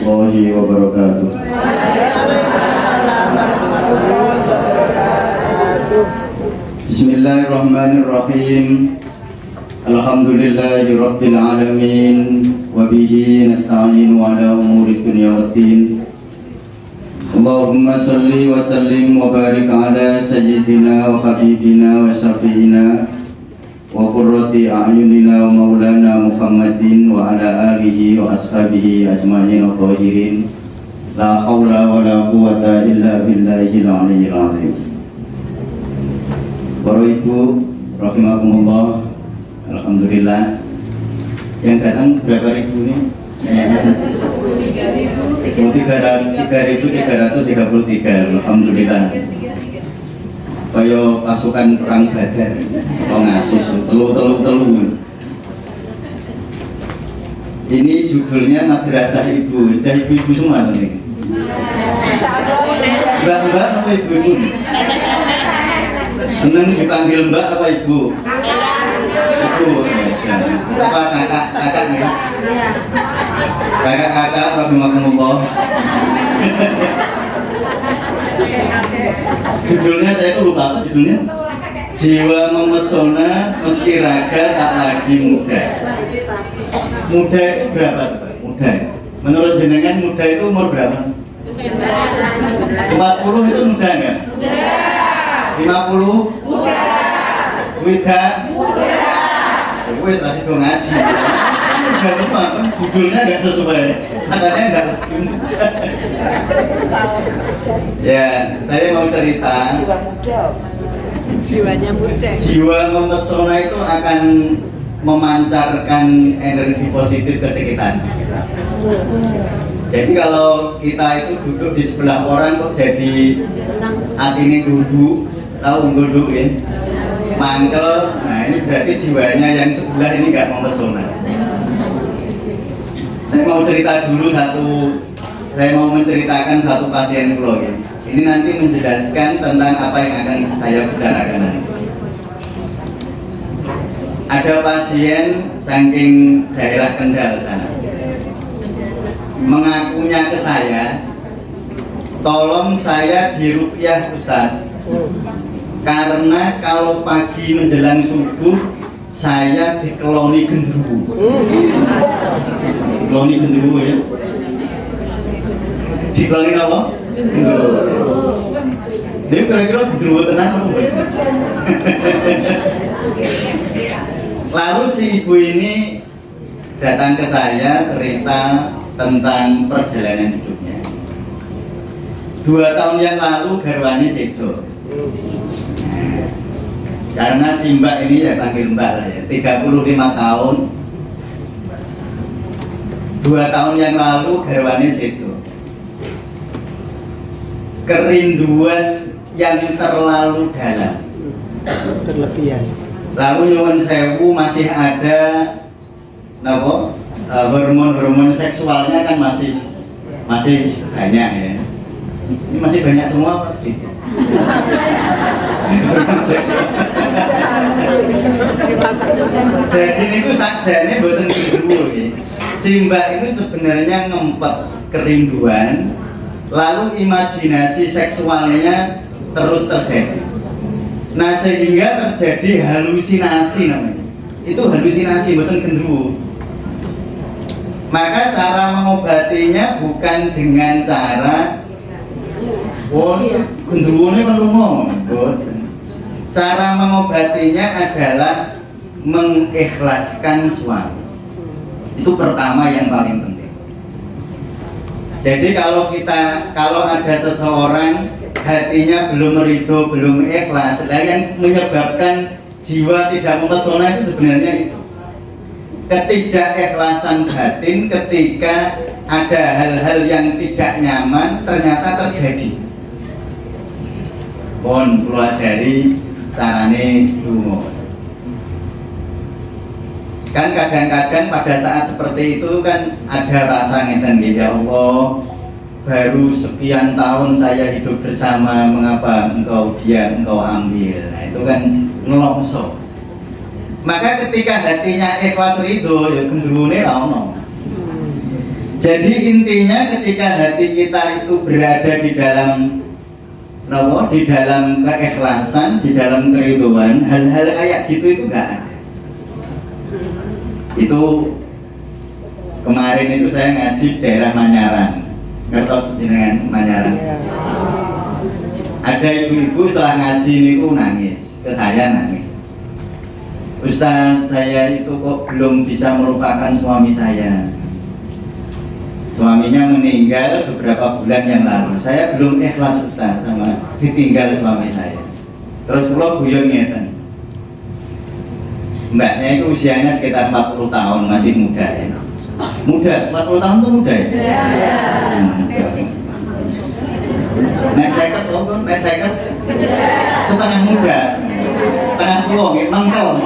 warahmatullahi wabarakatuh. Bismillahirrahmanirrahim. Alhamdulillahi rabbil alamin. Wabihi nasta'inu ala umuri dunya waddin. Allahumma salli wa sallim wa barik ala sayyidina wa habibina wa syafi'ina wa qurrati a'yunina wa maulana Muhammadin wa ala alihi wa ashabihi ajma'in wa tahirin. La hawla wa la quwwata illa billahil aliyyil azim. Para ibu rahimakumullah, alhamdulillah. Yang datang berapa ribu nih? 3.333, alhamdulillah. Kaya pasukan perang Badar, kok ngasus telu. Ini judulnya Madrasah Ibu. Sudah ibu-ibu semua nih. Mbak apa ibu-ibu? Senang dipanggil mbak apa ibu? Ibu. Apa kakak nih? Kakak rahimakumullah. Judulnya saya itu lupa apa judulnya? Jiwa memesona meski raga tak lagi muda. Muda itu berapa Pak? Muda. Menurut jenengan muda itu umur berapa? 40 itu muda enggak? Muda. 50? Muda. Muda. Muda. Wes masih dong ngaji. Muda semua kan judulnya enggak sesuai. Katanya enggak muda. Ya, saya mau cerita. Jiwanya muda. Jiwa memesona itu akan memancarkan energi positif ke sekitar. Jadi kalau kita itu duduk di sebelah orang kok jadi hati ini duduk, tahu duduk ya, mangkel. Nah ini berarti jiwanya yang sebelah ini nggak memesona. Saya mau menceritakan satu pasien klo ya. Ini nanti menjelaskan tentang apa yang akan saya bicarakan nanti. Ada pasien saking daerah Kendal mengakunya ke saya, tolong saya diruqyah Ustaz, karena kalau pagi menjelang subuh saya dikeloni genderuwo. Keloni genderuwo ya. Dikeloni apa? Genderuwo. Dia kira-kira genderuwo tenang apa? Lalu si ibu ini datang ke saya cerita tentang perjalanan hidupnya. 2 tahun yang lalu garwani sedo. Karena si mbak ini ya panggil mbak lah ya, 35 tahun. 2 tahun yang lalu garwani sedo. Kerinduan yang terlalu dalam, Terlebihan. lalu nyuwun sewu masih ada hormon seksualnya kan masih banyak ya. Ini masih banyak semua pasti. Jadi niku sakjane mboten rindu ya. Si mbak itu sebenarnya ngempet kerinduan, lalu imajinasi seksualnya terus terjadi. Nah sehingga terjadi halusinasi namanya. Itu halusinasi mboten gendruwo. Maka cara mengobatinya bukan dengan cara gendruwo ini melumong. Cara mengobatinya adalah mengikhlaskan suami. Itu pertama yang paling penting. Jadi kalau ada seseorang hatinya belum ridho, belum ikhlas, yang menyebabkan jiwa tidak memesona itu sebenarnya itu ketidakikhlasan batin ketika ada hal-hal yang tidak nyaman ternyata terjadi. Mohon pelajari carane dungo. Kan kadang-kadang pada saat seperti itu kan ada rasa ngeten gitu, ya Allah, baru sekian tahun saya hidup bersama, mengapa engkau ambil. Nah itu kan ngelongso. Maka ketika hatinya ikhlas ridho, ya gendruwone ra ono. Jadi intinya ketika hati kita itu berada di dalam di dalam keikhlasan, di dalam keriduan, hal-hal kayak gitu itu enggak ada. Itu kemarin itu saya ngaji di daerah Manyaran. Nggak tahu dengan Manyaran. Ada ibu-ibu setelah ngaji niku nangis, ke saya nangis. Ustaz, saya itu kok belum bisa melupakan suami saya. Suaminya meninggal beberapa bulan yang lalu. Saya belum ikhlas Ustaz sama ditinggal suami saya. Terus kula guyon ngeten. Mbaknya itu usianya sekitar 40 tahun, masih muda ya. Muda, 40 tahun itu muda ya? Nek seket loh, nek seket setengah muda, setengah tua, mengkal.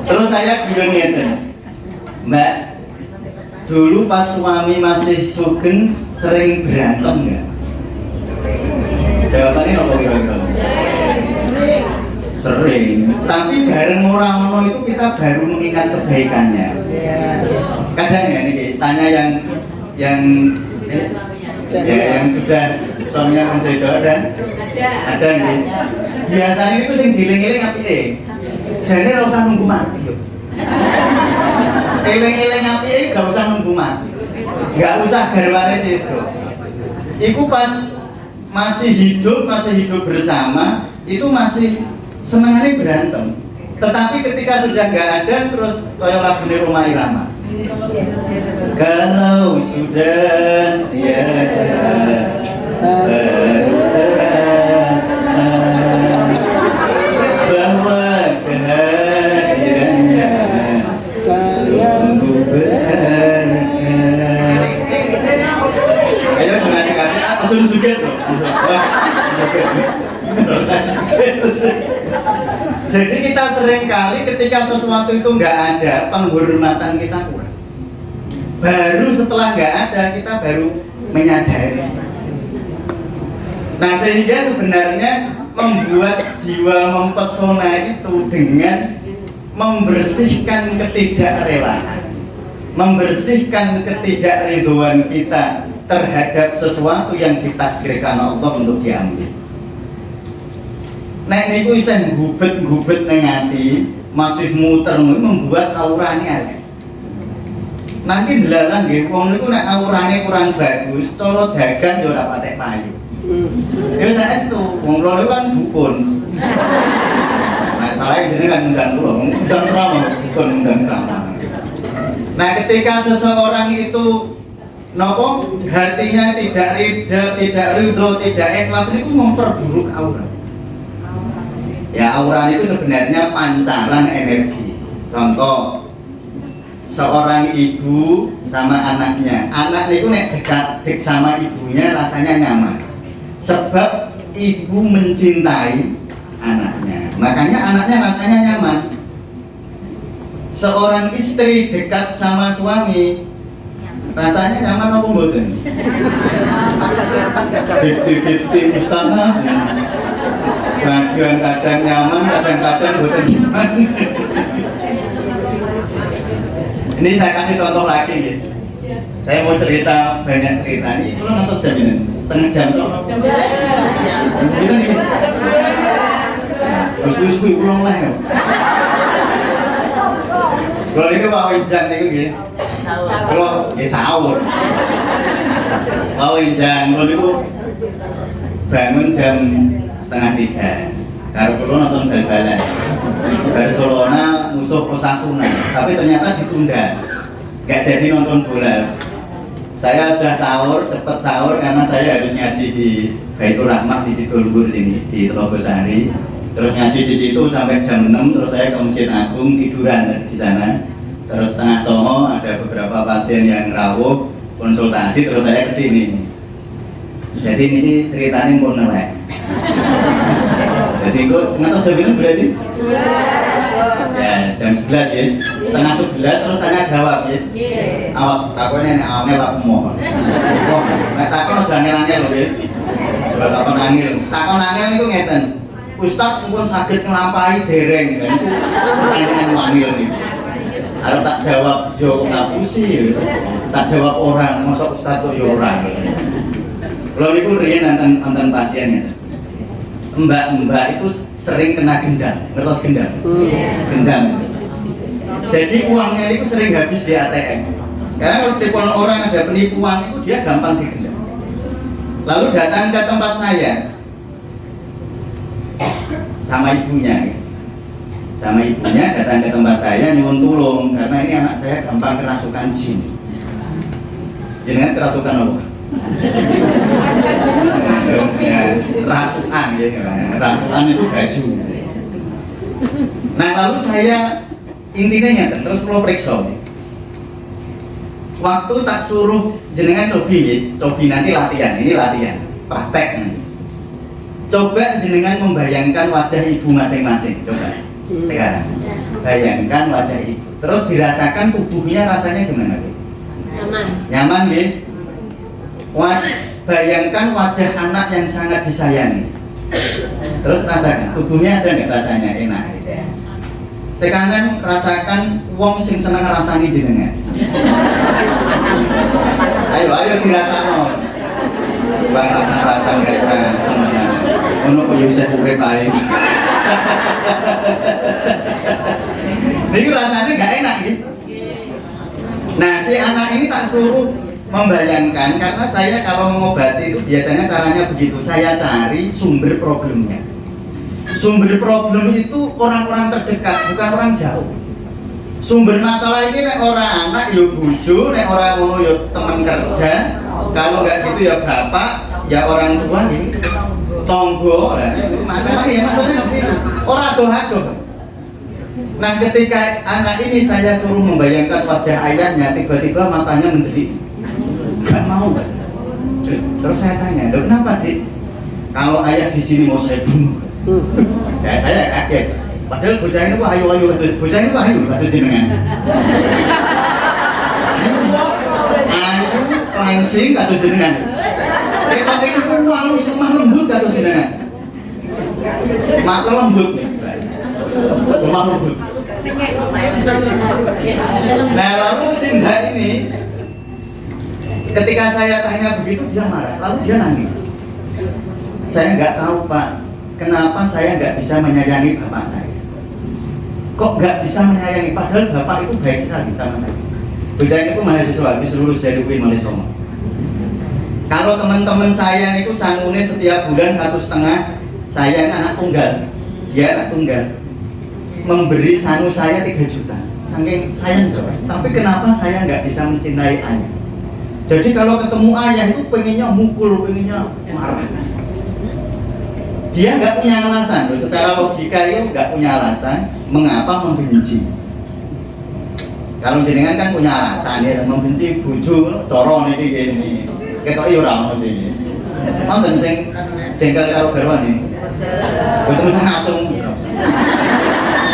Terus saya bilang ngeten, Mbak, dulu pas suami masih sugeng sering berantem nggak? Jawabannya apa kira-kira? Sering. Tapi bareng orang itu kita baru mengingat kebaikannya. Kadang ya nih tanya yang sudah suaminya mensedo ada nih. Biasanya itu sing giling-giling apike. Jadi gak usah nunggu mati yo. Eling-eling apike gak usah nunggu mati. Gak usah garwane situ. Iku pas masih hidup bersama itu masih senengannya berantem. Tetapi ketika sudah nggak ada, terus kayak lagu di Rumah Irama. Kalau sudah tiada rasa bahwa kehadirannya sungguh berharga. Ayo dengan kami aku suruh suget loh. Jadi kita sering kali ketika sesuatu itu nggak ada, penghormatan kita kurang. Baru setelah nggak ada kita baru menyadari. Nah sehingga sebenarnya membuat jiwa mempesona itu dengan membersihkan ketidakrelaan, membersihkan ketidakridhoan kita terhadap sesuatu yang ditakdirkan Allah untuk diambil. Nek niku isih gubet-gubet ning ati, masih muter membuat aurane elek. Nanti delalah nggih wong niku nek aurane kurang bagus, cara dagang ya ora patek payu. Ya saestu, wong kula niku kan dukun. Nah, salah ini kan undang kula, undang ceramah, bukan undang ceramah. Nah, ketika seseorang itu nopo hatinya tidak ridho, tidak ikhlas, itu memperburuk aura. Ya aura itu sebenarnya pancaran energi. Contoh, seorang ibu sama anaknya. Anak itu nek dekat sama ibunya rasanya nyaman. Sebab ibu mencintai anaknya. Makanya anaknya rasanya nyaman. Seorang istri dekat sama suami rasanya nyaman apa mboten? 50-50 mustahil. Kadang nyaman, kadang-kadang mboten nyaman. Ini saya kasih contoh lagi ya. Saya mau cerita banyak cerita ini. Itu nonton jaminan setengah jam toh. Kita nih. Terus kuwi ulang lah ya. Kalau ini Pak Winjan niku nggih. Kalau nggih sahur. Pak Winjan kalau niku bangun jam 2:30. Karo kula nonton bal-balan. Barcelona musuh Osasuna, tapi ternyata ditunda. Enggak jadi nonton bola. Saya sudah sahur, cepat sahur karena saya harus ngaji di Baitur Rahmah di Sidoluhur sini di Telogosari. Terus ngaji di situ sampai jam 6, terus saya ke Masjid Agung tiduran di sana. Terus setengah songo ada beberapa pasien yang rawuh konsultasi, terus saya ke sini. Jadi ini ceritanya pun nelek. Jadi kok ngatos sebelum berarti? Ya, jam 11 ya. Setengah 11 terus tanya jawab ya. Awas takone nek angel aku mohon. Wong, nek takon aja angel-angel lho ya. Coba takon angel. Takon angel niku ngeten. Ustaz mumpun saged nglampahi dereng kan. Pertanyaan angel niku. Kalau tak jawab yo ngapusi, tak jawab orang, mosok ustaz kok yo orang. Kalau niku riyen nonton pasien ya. Mbak-mbak itu sering kena gendam, ngertos gendam? Gendam. Jadi uangnya itu sering habis di ATM. Karena kalau telepon orang ada penipuan itu dia gampang digendam. Lalu datang ke tempat saya sama ibunya. Sama ibunya datang ke tempat saya nyuwun tulung karena ini anak saya gampang kerasukan jin. Jenengan kerasukan apa? Rasukan ya, rasukan itu baju. Nah lalu saya intinya nyata terus perlu periksa. Waktu tak suruh jenengan cobi nanti latihan, ini latihan, praktek nanti. Coba jenengan membayangkan wajah ibu masing-masing, coba. Sekarang bayangkan wajah ibu, terus dirasakan tubuhnya rasanya gimana? Nyaman gitu. Bayangkan wajah anak yang sangat disayangi, terus rasakan tubuhnya ada nggak rasanya enak. Sekarang rasakan wong sing seneng rasani jenengan. Ayo dirasakan. Bang rasa nggak rasa. Ono kok Yusuf urip ae. Ini rasanya nggak enak gitu. Nah si anak ini tak suruh membayangkan karena saya kalau mengobati itu biasanya caranya begitu. Saya cari sumber problemnya. Sumber problem itu orang-orang terdekat, bukan orang jauh. Sumber masalah ini nek orang anak yo bojo, nek orang ngono yo teman kerja. Kalau nggak gitu ya bapak, ya orang tua gitu. Tonggo lah. Masalahnya di situ. Orang adoh-adoh. Nah ketika anak ini saya suruh membayangkan wajah ayahnya, tiba-tiba matanya mendelik. Gak mau kan? Terus saya tanya, kenapa dik? Kalau ayah di sini mau saya bunuh. Saya kaget. Padahal bocah ini kok ayu-ayu, bocah ini kok ayu kata jenengan. Ayu langsing kata jenengan. Kalau ini halus lemah lembut kata jenengan. Mak lembut nih. Lemah lembut. Nah lalu Sinda ini ketika saya tanya begitu dia marah, lalu dia nangis. Saya nggak tahu Pak, kenapa saya nggak bisa menyayangi bapak saya. Kok nggak bisa menyayangi? Padahal bapak itu baik sekali sama saya. Bocah ini pun mahasiswa habis lulus dari UIN Malesomo. Kalau teman-teman saya itu sangune setiap bulan 1,5, saya anak tunggal, dia anak tunggal, memberi sangu saya 3 juta. Saking sayang coba. Tapi kenapa saya nggak bisa mencintai ayah? Jadi kalau ketemu ayah itu pengennya mukul, pengennya marah. Dia nggak punya alasan, loh. Secara logika itu nggak punya alasan mengapa membenci. Kalau jenengan kan punya alasan ya, membenci bojo, coro niki gini. Ketok yo ora ono sing. Wonten sing jengkel karo garwane. Boten usah ngacung.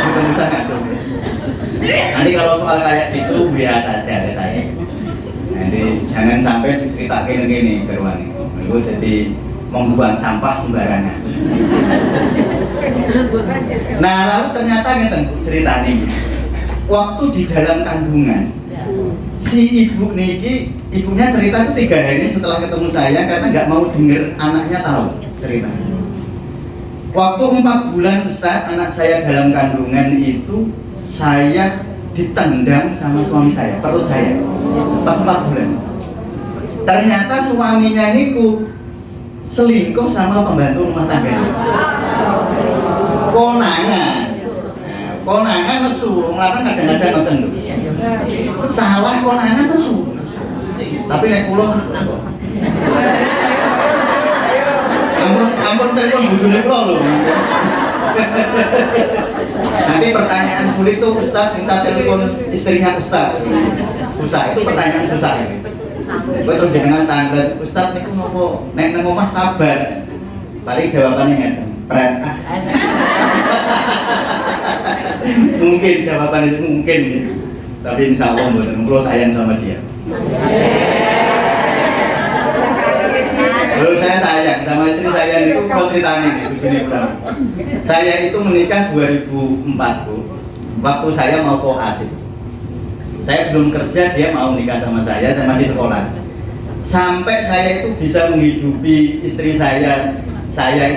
Boten usah ngacung. Nanti kalau soal kayak itu biasa saja saya. Nanti jangan sampai diceritakan gini garwane. Itu jadi membuang sampah sembarangan. Nah lalu ternyata ngeten ceritanya. Waktu di dalam kandungan si ibu niki, ibunya cerita itu 3 hari setelah ketemu saya karena nggak mau denger anaknya tahu cerita. Waktu 4 bulan Ustaz, anak saya dalam kandungan itu saya ditendang sama suami saya, perut saya pas 4 bulan. Ternyata suaminya niku selingkuh sama pembantu rumah tangga. Konangan nesu, lanang kadang-kadang ngoten lho. Salah konangan nesu. Tapi nek kula ampun telepon bojone kula lho. Nanti pertanyaan sulit tuh Ustaz minta telepon istrinya Ustaz. Susah, itu pertanyaan susah ini. Kowe terus jenengan tanglet, Ustaz niku nopo nek nang omah sabar. Paling jawabannya ngeten, pret. Mungkin jawabannya itu mungkin ya. Tapi insya Allah mboten, kula sayang sama dia. Lalu saya sayang sama istri saya itu kalau ceritanya nih, bojone kula. Saya itu menikah 2004 Bu. Waktu saya mau koas itu. Saya belum kerja, dia mau nikah sama saya masih sekolah. Sampai saya itu bisa menghidupi istri saya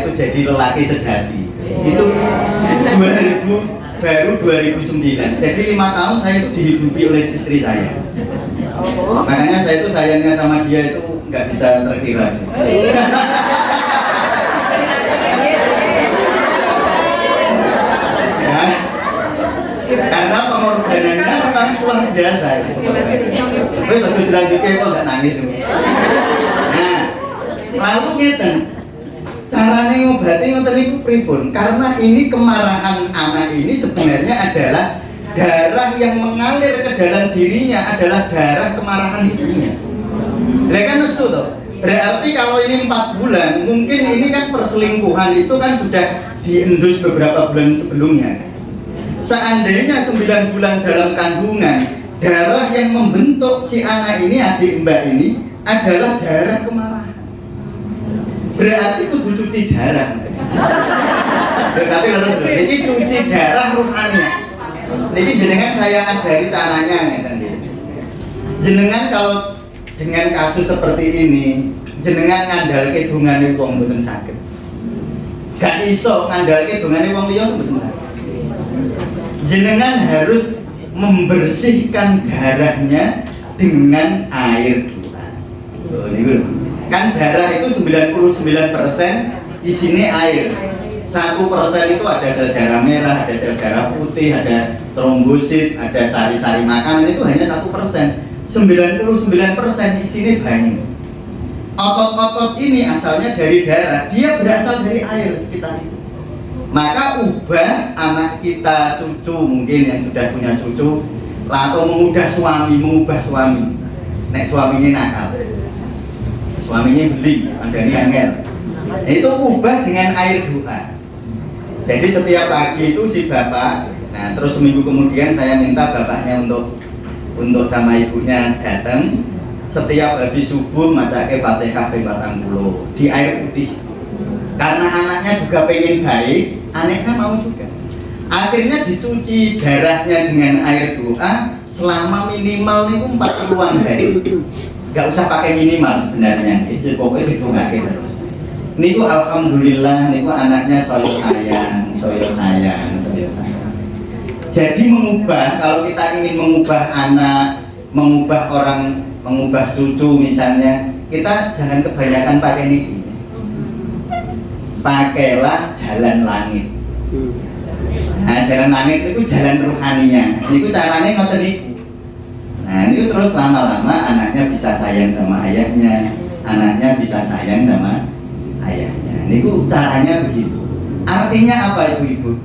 itu jadi lelaki sejati. Itu 2000, baru 2009. Jadi 5 tahun saya itu dihidupi oleh istri saya. Makanya saya itu sayangnya sama dia itu nggak bisa terkira. Ya, karena pengorbanannya memang luar biasa. Terus aku bilang juga kok nggak nangis. Nah, lalu ngeten. Caranya ngobati ngoten niku pripun? Karena ini kemarahan anak ini sebenarnya adalah darah yang mengalir ke dalam dirinya adalah darah kemarahan ibunya. Lah kan nesu toh. Berarti kalau ini 4 bulan, mungkin ini kan perselingkuhan itu kan sudah diendus beberapa bulan sebelumnya. Seandainya 9 bulan dalam kandungan, darah yang membentuk si anak ini, adik mbak ini adalah darah kemarahan. Berarti kudu cuci darah. Tapi terus ini cuci darah ruhania. Ini jenengan saya ajari caranya ngeten iki. Jenengan kalau dengan kasus seperti ini, jenengan ngandalke dungane wong mboten saged. Gak iso ngandalke dungane wong liya mboten saged. Jenengan harus membersihkan darahnya dengan air doa. Tuh niku kan darah itu 99% di sini air. 1% itu ada sel darah merah, ada sel darah putih, ada trombosit, ada sari-sari makanan, itu hanya 1%. 99% di sini banyu. Otot-otot ini asalnya dari darah, dia berasal dari air kita itu. Maka ubah anak kita, cucu mungkin yang sudah punya cucu, atau mengubah suami. Nek suaminya nakal, suaminya beli, ada ini angel. Itu ubah dengan air doa. Jadi setiap pagi itu si bapak, nah terus seminggu kemudian saya minta bapaknya untuk sama ibunya datang. Setiap habis subuh macake Fatihah ping 40 di air putih. Karena anaknya juga pengen baik, anaknya mau juga. Akhirnya dicuci darahnya dengan air doa selama minimal itu 40-an hari. Gak usah pakai minimal sebenarnya, itu pokoknya didongake terus. Niku alhamdulillah niku anaknya saya sayang. Jadi mengubah, kalau kita ingin mengubah anak, mengubah orang, mengubah cucu misalnya, kita jangan kebanyakan pakai niki. Pakailah jalan langit. Nah, jalan langit itu jalan ruhaninya. Niku caranya ngoten niku. Nah, ini terus lama-lama anaknya bisa sayang sama ayahnya, anaknya bisa sayang sama ayahnya. Ini caranya begitu. Artinya apa ibu-ibu?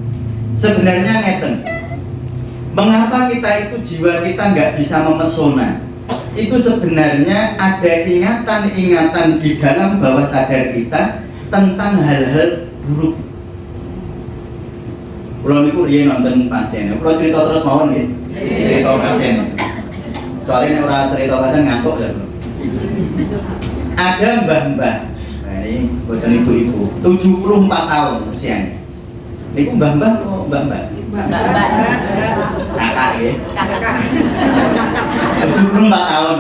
Sebenarnya ngeten. Mengapa kita itu jiwa kita nggak bisa memesona? Itu sebenarnya ada ingatan-ingatan di dalam bawah sadar kita tentang hal-hal buruk. Kalau niku riyen nonton pasien, kalau cerita terus mawon nggih. Cerita pasien. Soalnya orang cerita pasien ngantuk ya. Ada mbah-mbah. Ini buatan ibu-ibu 74 tahun usianya. Ini mbah-mbah kok mbah-mbah? Kakak ya? 74 tahun.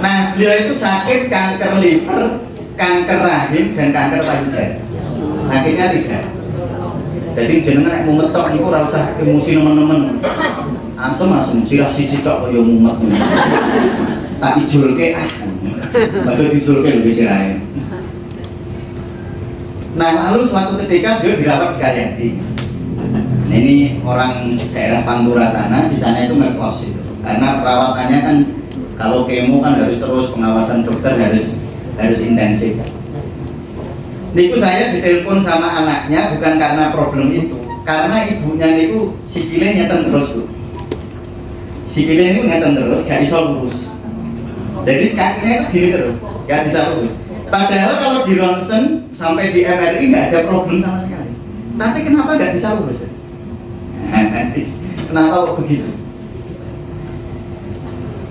Nah beliau itu sakit kanker liver, kanker rahim, dan kanker payudara. Sakitnya 3. Jadi jenengan nek mumet tok niku ora usah emosi nemen-nemen. Asem sirah siji tok kaya mumet. Tak ijulke Padahal dijulke lho sirahe. Nah, lalu suatu ketika dia dirawat di Karyadi. Nah, ini orang daerah Pantura sana, di sana itu ngekos itu. Karena perawatannya kan kalau kemo kan harus terus, pengawasan dokter harus intensif. Niku saya ditelepon sama anaknya bukan karena problem itu, karena ibunya niku sikile ngeten terus, Bu. Sikile niku ngeten terus, gak iso lurus. Jadi kakinya gini terus, gak bisa lurus. Padahal kalau di ronsen sampai di MRI nggak ada problem sama sekali. Tapi kenapa nggak bisa lurus? Kenapa kok begitu?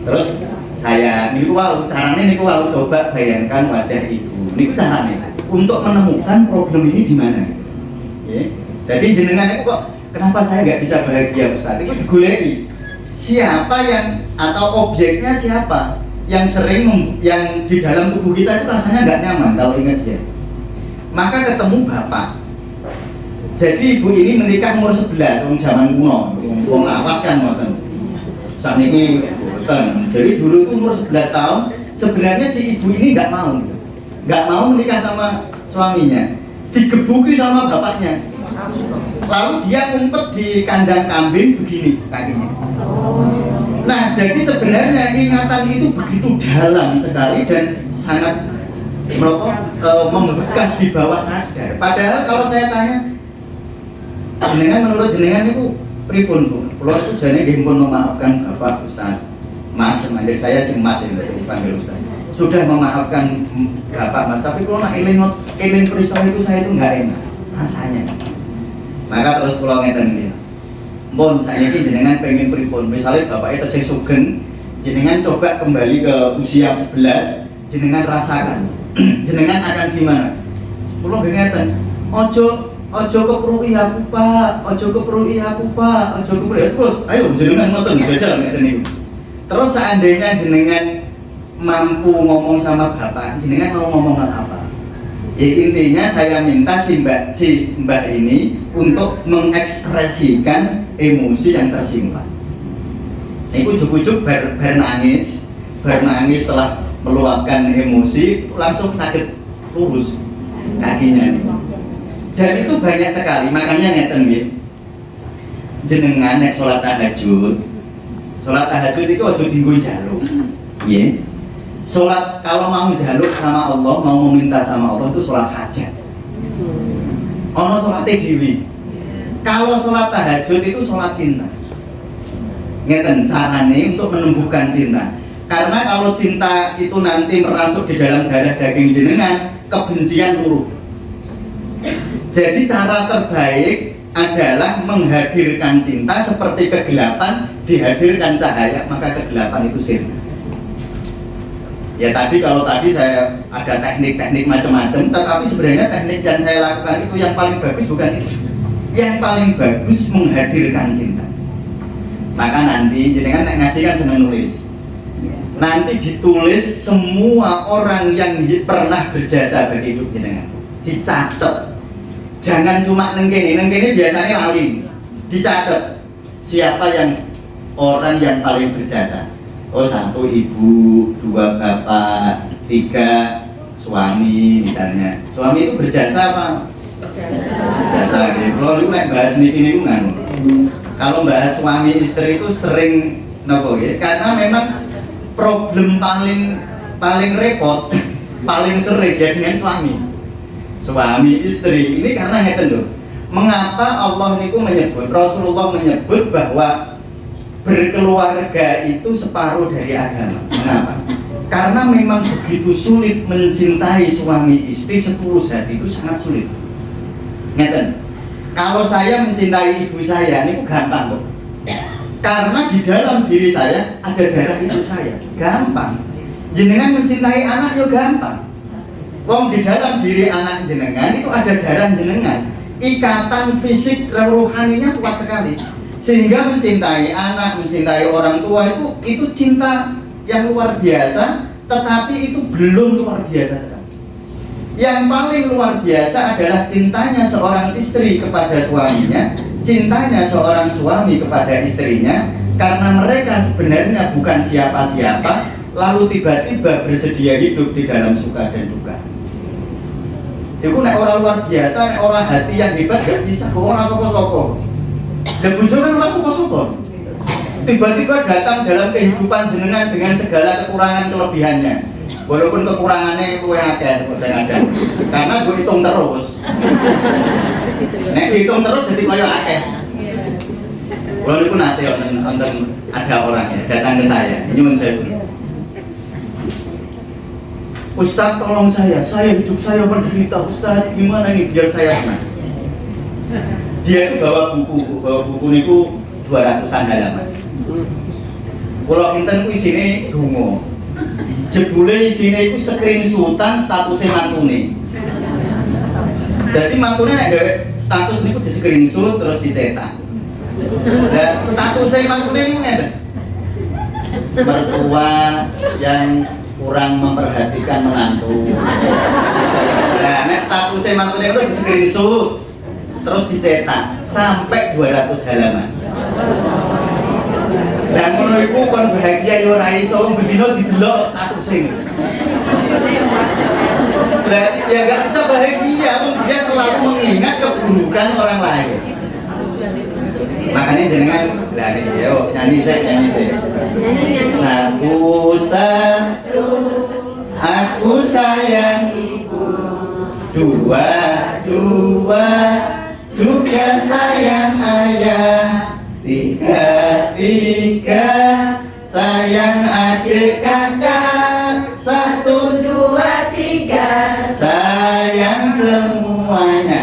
Terus saya niku caranya niku coba bayangkan wajah ibu. Niku caranya untuk menemukan problem ini di mana. Ya. Jadi jenengan itu kok kenapa saya nggak bisa bahagia Ustaz? Itu digoleki. siapa yang atau objeknya siapa yang sering yang di dalam tubuh kita itu rasanya nggak nyaman kalau ingat dia. Maka ketemu bapak. Jadi ibu ini menikah umur 11, orang zaman kuno, orang lawas kan ngoten. Saat ini betul. Jadi dulu itu umur 11 tahun, sebenarnya si ibu ini nggak mau menikah sama suaminya, digebuki sama bapaknya. Lalu dia ngumpet di kandang kambing begini kakinya. Nah, jadi sebenarnya ingatan itu begitu dalam sekali dan sangat membekas di bawah sadar. Padahal kalau saya tanya, jenengan menurut jenengan itu pripun Bu? Kalau itu jane nggih pun memaafkan Bapak Ustaz. Mas, manggil saya sing Mas ini panggil Ustaz. Sudah memaafkan Bapak Mas, tapi kalau nak eling peristiwa itu saya itu enggak enak rasanya. Maka terus kula ngeten iki. Mun saiki jenengan pengen pripun? Misalnya Bapak itu tesih sugeng, jenengan coba kembali ke usia 11, jenengan rasakan. Jenengan akan gimana? Kula nggih ngeten. Ojo kepruki aku Pak, ojo kepruki aku Pak, ojo kepruki. Terus ayo jenengan ngoten jajal ngeten niku. Terus seandainya jenengan mampu ngomong sama bapak, jenengan mau ngomong apa? Ya intinya saya minta si mbak ini untuk mengekspresikan emosi yang tersimpan. Iku ujuk-ujuk bernangis setelah meluapkan emosi langsung sakit lurus kakinya nih. Dan itu banyak sekali, makanya ngeten nggih. Jenengan nek salat tahajud itu aja dinggo njaluk. Nggih. Salat kalau mau njaluk sama Allah, mau meminta sama Allah itu salat hajat. Ono salate dhewe. Kalau salat tahajud itu salat cinta. Ngeten carane untuk menumbuhkan cinta. Karena kalau cinta itu nanti merasuk di dalam darah daging jenengan, kebencian luruh. Jadi cara terbaik adalah menghadirkan cinta seperti kegelapan dihadirkan cahaya, maka kegelapan itu sirna. Ya kalau tadi saya ada teknik-teknik macam-macam, tetapi sebenarnya teknik yang saya lakukan itu yang paling bagus bukan itu. Yang paling bagus menghadirkan cinta. Maka nanti jenengan ngaji kan senang nulis. Nanti ditulis semua orang yang pernah berjasa bagi hidup jenengan, dicatat. Jangan cuma nengkene biasanya lali. Dicatat siapa yang orang yang paling berjasa. Oh, 1 ibu, 2 bapak, 3 suami misalnya. Suami itu berjasa apa? Berjasa. Kalau itu nek bahas niki kan. Kalau bahas suami istri itu sering nopo ya? Karena memang problem paling repot, paling sering ya dengan suami istri ini karena ngeten loh. Mengapa Allah niku menyebut, Rasulullah menyebut bahwa berkeluarga itu separuh dari agama. Mengapa? Karena memang begitu sulit mencintai suami istri setulus hati, itu sangat sulit. Ngeten. Kalau saya mencintai ibu saya niku gampang kok. Karena di dalam diri saya ada darah ibu saya, gampang. Jenengan mencintai anak yo gampang. Wong di dalam diri anak jenengan itu ada darah jenengan. Ikatan fisik rohaninya kuat sekali. Sehingga mencintai anak, mencintai orang tua itu cinta yang luar biasa, tetapi itu belum luar biasa sekali. Yang paling luar biasa adalah cintanya seorang istri kepada suaminya, cintanya seorang suami kepada istrinya, karena mereka sebenarnya bukan siapa-siapa, lalu tiba-tiba bersedia hidup di dalam suka dan duka. Itu nek orang luar biasa, nek orang hati yang hebat gak bisa ke orang soko-soko. Dan muncul kan orang soko-soko. Tiba-tiba datang dalam kehidupan jenengan dengan segala kekurangan kelebihannya. Walaupun kekurangannya itu yang ada, karena gue hitung terus. Nek dihitung terus jadi kaya akeh. Walaupun nanti ada orang ya datang ke saya, nyuwun saya. Ustaz tolong saya hidup saya menderita. Ustaz gimana nih biar saya senang. Dia itu bawa buku niku 200-an halaman. Kalau inten ku isine donga. Jebule isine iku screenshotan statusnya mantune. Jadi mantune nek gawe status niku di screenshot terus dicetak. Dan statusnya mangkune ini ngene. Mertua yang kurang memperhatikan menantu. Nah, nek statusnya mangkune itu di screenshot terus dicetak sampai 200 halaman. Dan ngono iku kon bahagia ya ora iso bendino didelok statusnya. Berarti dia nggak bisa bahagia, dia selalu mengingat keburukan orang lain. Makanya jenengan berani, yuk nyanyi saya. Satu aku sayang ibu, dua juga sayang ayah, tiga sayang adik kakak, 1, 2, 3 sayang semuanya.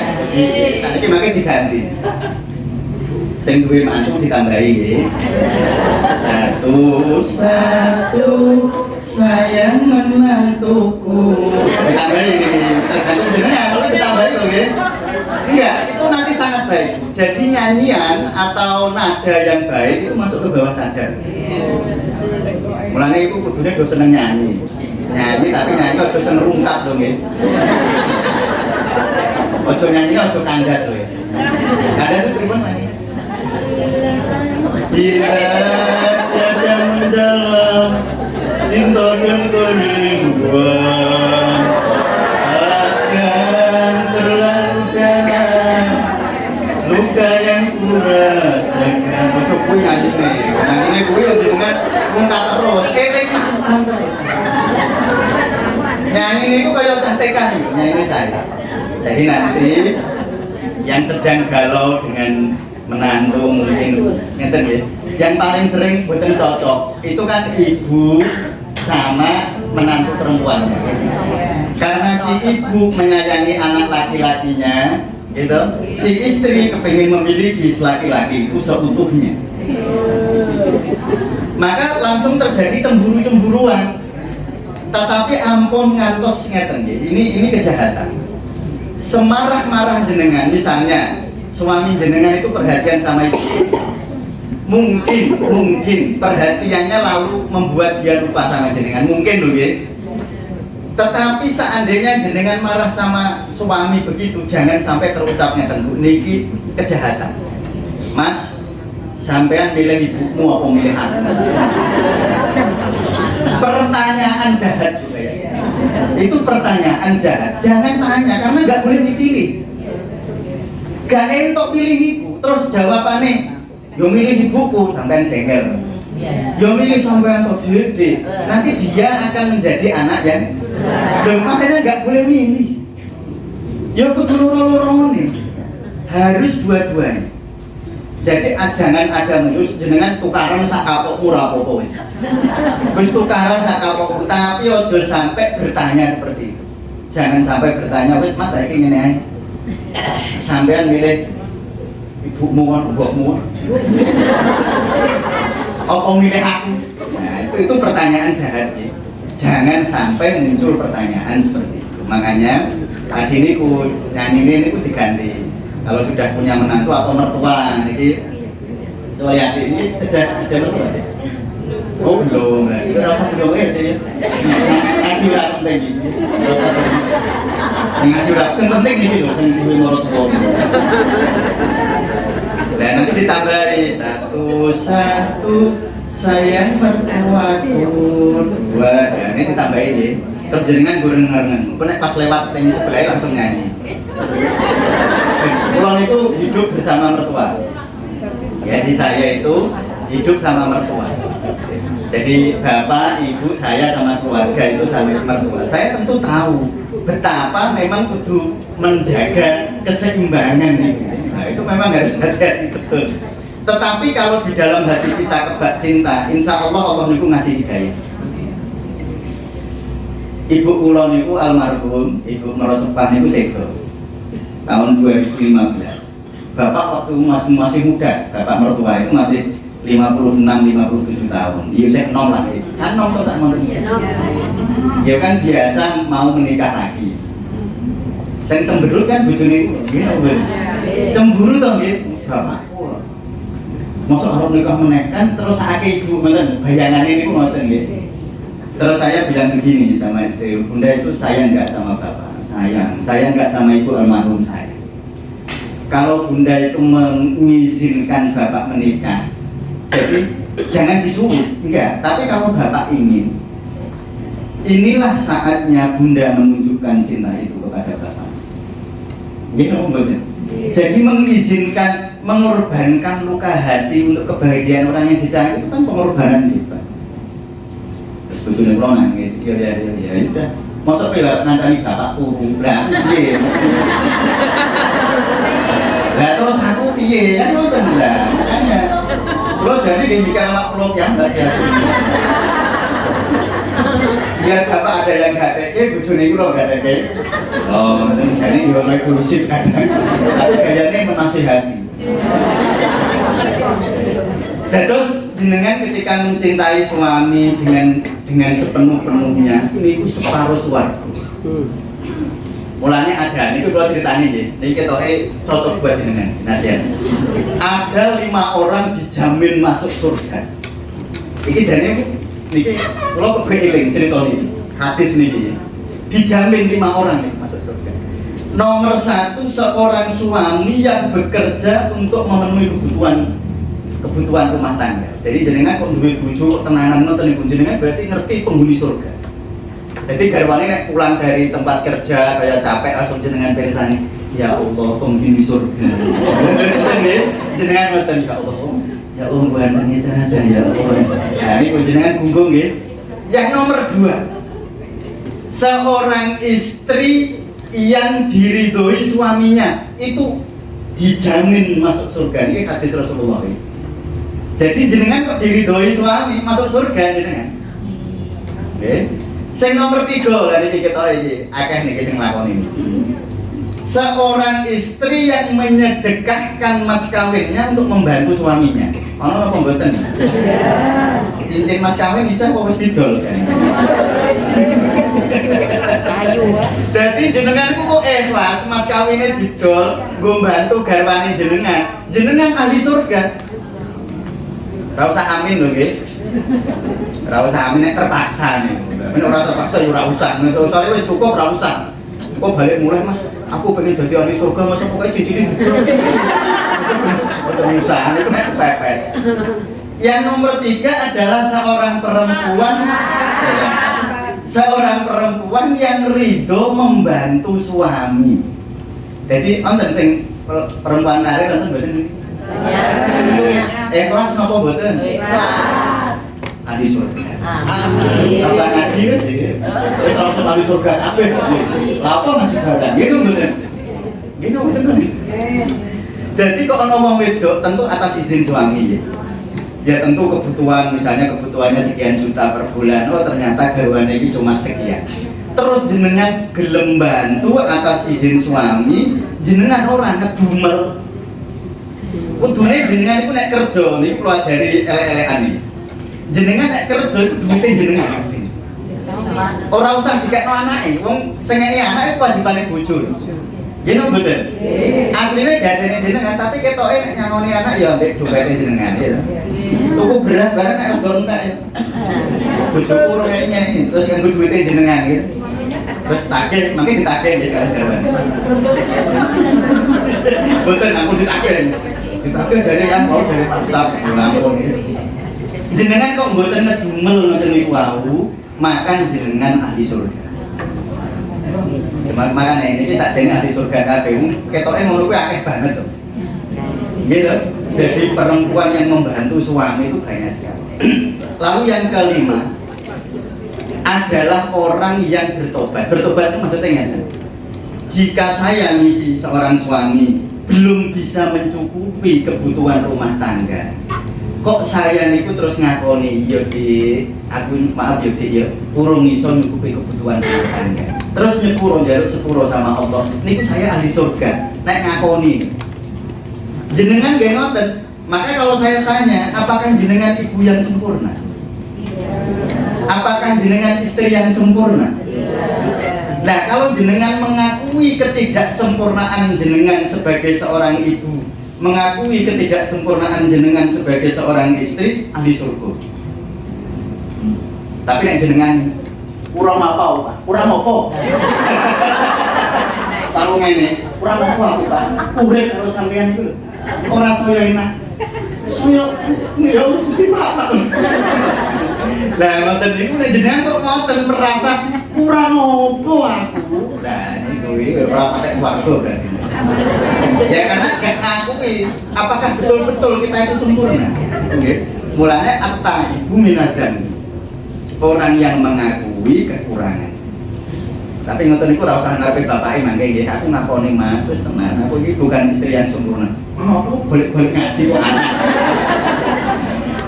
Saiki makanya diganti. Sing duwe mantu ditambahi nggih. 1 sayang menantuku. Ditambahi nggih. Tergantung jenengan kalau ditambahi lho nggih. Enggak, itu nanti sangat baik. Jadi nyanyian atau nada yang baik itu masuk ke bawah sadar. Mulane iku kudune do seneng nyanyi. Nyanyi tapi nyanyi aja seneng rungkat lho nggih. Ojo nyanyi ojo kandas lho ya. Kandas itu pripun nyanyi? Bila tiada mendalam cinta dan kerinduan akan terlalu dalam luka yang kurasakan. Ojo kuwi nyanyine. Nyanyine kuwi yo dengan rungkat terus, mantan terus. Nyanyi niku kaya cantekan iki, nyanyi saya. Jadi nanti yang sedang galau dengan menantu mungkin ngeten nggih. Yang paling sering boten cocok itu kan ibu sama menantu perempuan. Karena si ibu menyayangi anak laki-lakinya, gitu. Si istri kepingin memiliki laki-laki itu seutuhnya. Maka langsung terjadi cemburu-cemburuan. Tetapi ampun ngantos ngeten nggih. Ini kejahatan. Semarah-marah jenengan, misalnya suami jenengan itu perhatian sama ibu. Mungkin perhatiannya lalu membuat dia lupa sama jenengan. Mungkin loh ya. Tetapi seandainya jenengan marah sama suami begitu, jangan sampai terucapnya tentu niki kejahatan. Mas, sampean milih ibumu apa milih aku? Pertanyaan jahat juga ya. Itu pertanyaan jahat. Jangan tanya karena nggak boleh dipilih. Gak entuk pilih ibu, terus jawabannya yo milih ibuku, sampean jengkel. Yo milih sampean tok dede. Nanti dia akan menjadi anak yang makanya nggak boleh milih. Yo kudu loro-lorone. Harus dua-duanya. Jadi jangan ada mulus jenengan tukaran sak kapokmu ora apa-apa wis. Wis tukaran sak kapokmu, tapi ojo sampai bertanya seperti itu. Jangan sampai bertanya, wis Mas saiki ngene ae. Sampean milih ibumu kan mbokmu. Apa milih aku? Nah, itu pertanyaan jahat ya. Jangan sampai muncul pertanyaan seperti itu. Makanya tadi niku nyanyi niku diganti. Kalau sudah punya menantu atau mertua, ini coba lihat ini sudah mertua. Oh belum, itu rasa belum ya. Ngaji udah penting gitu. Ngaji udah penting gitu loh, yang di mertua. Dan nanti ditambahi 1 sayang mertuaku 2, ini ditambahi ya. Terus jenengan gorengan, pas lewat yang sebelah langsung nyanyi. Pulang itu hidup bersama mertua. Jadi saya itu hidup sama mertua. Jadi bapak, ibu, saya sama keluarga itu sama mertua. Saya tentu tahu betapa memang kudu menjaga keseimbangan itu. Nah, itu memang harus hati-hati betul. Tetapi kalau di dalam hati kita kebak cinta, insya Allah niku ngasih hidayah. Ibu kula niku almarhum, Ibu Merosepah niku sedo tahun 2015. Bapak waktu masih muda, bapak mertua itu masih 56-57 tahun. Ya saya nom lah, kan nom tuh tak mau. Ya kan biasa mau menikah lagi. Saya cemberut kan bojone iku, cemburu toh nggih, bapakku. Mosok arep nikah menekan terus sakake ibu ngoten, bayangane niku ngoten nggih. Terus saya bilang begini sama istri, Bunda itu sayang nggak sama bapak? Sayang nggak sama ibu almarhum saya. Kalau Bunda itu mengizinkan bapak menikah, jadi jangan disuruh, enggak. Tapi kalau bapak ingin, inilah saatnya Bunda menunjukkan cinta itu kepada bapak. Gitu Bunda. Jadi mengizinkan, mengorbankan luka hati untuk kebahagiaan orang yang dicari itu kan pengorbanan kita. Terus bojone kula nangis, ya udah. Mosok kowe ngancani bapak turu. Lah piye? Lah terus aku piye? Kan ngoten lah. Makanya kula jadi nggih mikir awak kula piyambak ya. Biar bapak ada yang gateke, bojone kula gateke. Oh, jadi yo mek kurusip kan. Tapi gayane menasihati. Dan terus jenengan ketika mencintai suami dengan sepenuh-penuhnya, ini itu separuh swarga. Mulanya ada, ini kalau ceritanya ya, ini ketoke cocok buat jenengan nasihat. Ada 5 orang dijamin masuk surga. Ini jadi, ini kalau kok keiling cerita ini, hadis ini, dijamin 5 orang nih masuk surga. Nomor 1, seorang suami yang bekerja untuk memenuhi kebutuhan rumah tangga. Jadi jenengan kok duwe bojo tenanan ngoten niku jenengan berarti ngerti penghuni surga. Jadi garwane nek pulang dari tempat kerja kayak capek langsung jenengan pirsani, ya Allah penghuni surga. Jenengan ngoten ya Allah. Ya Allah buanane saja ya Allah. Nah niku jenengan gunggung nggih. Yang nomor 2. Seorang istri yang diridhoi suaminya itu dijamin masuk surga. Ini hadis Rasulullah. Jadi jenengan kok diridhoi suami masuk surga jenengan. Oke. Sing nomor 3 lah niki kita iki akeh niki sing nglakoni. Seorang istri yang menyedekahkan mas kawinnya untuk membantu suaminya. Ono napa mboten? Cincin mas kawin bisa kok wis didol kan. Jadi jenengan kok ikhlas mas kawinnya didol, nggo bantu garwane jenengan. Jenengan ahli surga. Ora usah amin lho nggih. Ora usah amin nek terpaksa nih. Nek ora terpaksa ya ora usah. Nek soalnya wis cukup ora usah. Kok balik mulai Mas, aku pengen jadi ahli surga Mas, pokoknya cincin itu. Betul usaha itu nek kepepet. Yang nomor 3 adalah seorang perempuan yang ridho membantu suami. Jadi wonten sing perempuan karir wonten mboten? Ikhlas napa mboten? Ikhlas. Ahli surga. Amin. Kalau ngaji wis iki. Wis langsung ahli surga kabeh. Lha apa ngaji dalan? Gitu mboten? Gitu mboten. Jadi kok ana wong wedok tentu atas izin suami ya. Ya tentu kebutuhan, misalnya kebutuhannya sekian juta per bulan. Oh ternyata garwane iki cuma sekian. Terus jenengan gelem bantu atas izin suami, jenengan ora ngedumel. Kudune jenengan iku nek kerja niku kula ajari elek-elekan iki. Jenengan nek kerja iku duwite jenengan asline. Ora usah dikekno anake, wong sing ngeki anak iku wajibane bojo. Nggih napa mboten? Asline gadene jenengan tapi ketoke nek nyangoni anak ya ambek duwite jenengan ya. Tuku beras bareng nek rego entek ya. Bojoku ora ngeki terus nganggo duwite jenengan gitu. Terus tagih, mangke ditagih nggih karo garwane. Mboten aku ditagih. Ditagih jare yang mau dari Pak Ustaz ngampun. Jenengan kok mboten ngedumel ngoten niku wau, makan jenengan ahli surga. Makanya ini sakjane ahli surga kabeh. Ketoke ngono kuwi akeh banget to. Gitu. Jadi perempuan yang membantu suami itu banyak sekali. Lalu yang kelima adalah orang yang bertobat. Bertobat itu maksudnya ngeten. Jika saya misi seorang suami belum bisa mencukupi kebutuhan rumah tangga, kok saya niku terus ngakoni ya Dik, aku maaf ya Dik ya, urung iso nyukupi kebutuhan rumah tangga. Terus nyepuro njaluk sepuro sama Allah. Niku saya ahli surga. Nek ngakoni. Jenengan nggih ngoten. Maka kalau saya tanya, apakah jenengan ibu yang sempurna? Apakah jenengan istri yang sempurna? Nah, kalau jenengan mengakui ketidaksempurnaan jenengan sebagai seorang ibu, mengakui ketidaksempurnaan jenengan sebagai seorang istri ahli surga. Tapi nek jenengan kurang apa? Kurang apa? Kalau ngene, kurang apa aku, Pak? Urip karo sampeyan iku lho. Ora saya enak. Saya ya mesti Pak. Lah ngoten niku nek jenengan kok ngoten merasa kurang apa aku. Lah niku ora patek swarga berarti. Ya karena gak ngakui apakah betul-betul kita itu sempurna. Nggih. Mulanya at-taibu minadan. Orang yang mengakui kekurangan. Tapi ngoten niku ora usah ngarepe bapake mangke nggih, aku ngakoni Mas, wis tenan. Aku iki bukan istri yang sempurna. Aku balik-balik ngaji kok anak.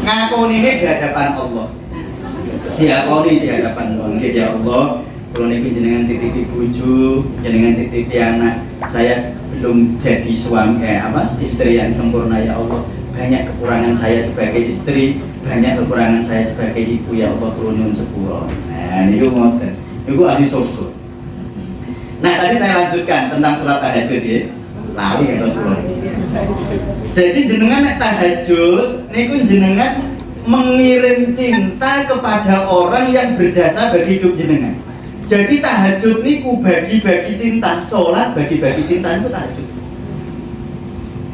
Ngakoni ini di hadapan Allah. Diakoni di hadapan Allah. Nggih ya Allah, kula niku jenengan titipi bojo, jenengan titipi anak. Saya belum jadi suami istri yang sempurna ya Allah. Banyak kekurangan saya sebagai istri, banyak kekurangan saya sebagai ibu ya Allah, kula nyuwun sepura. Nah, niku ngoten. Niku ahli surga. Nah, tadi saya lanjutkan tentang sholat tahajud ya. Lali atau sholat. Jadi jenengan nek tahajud niku jenengan mengirim cinta kepada orang yang berjasa bagi hidup jenengan. Jadi tahajud niku bagi-bagi cinta, sholat bagi-bagi cinta itu tahajud.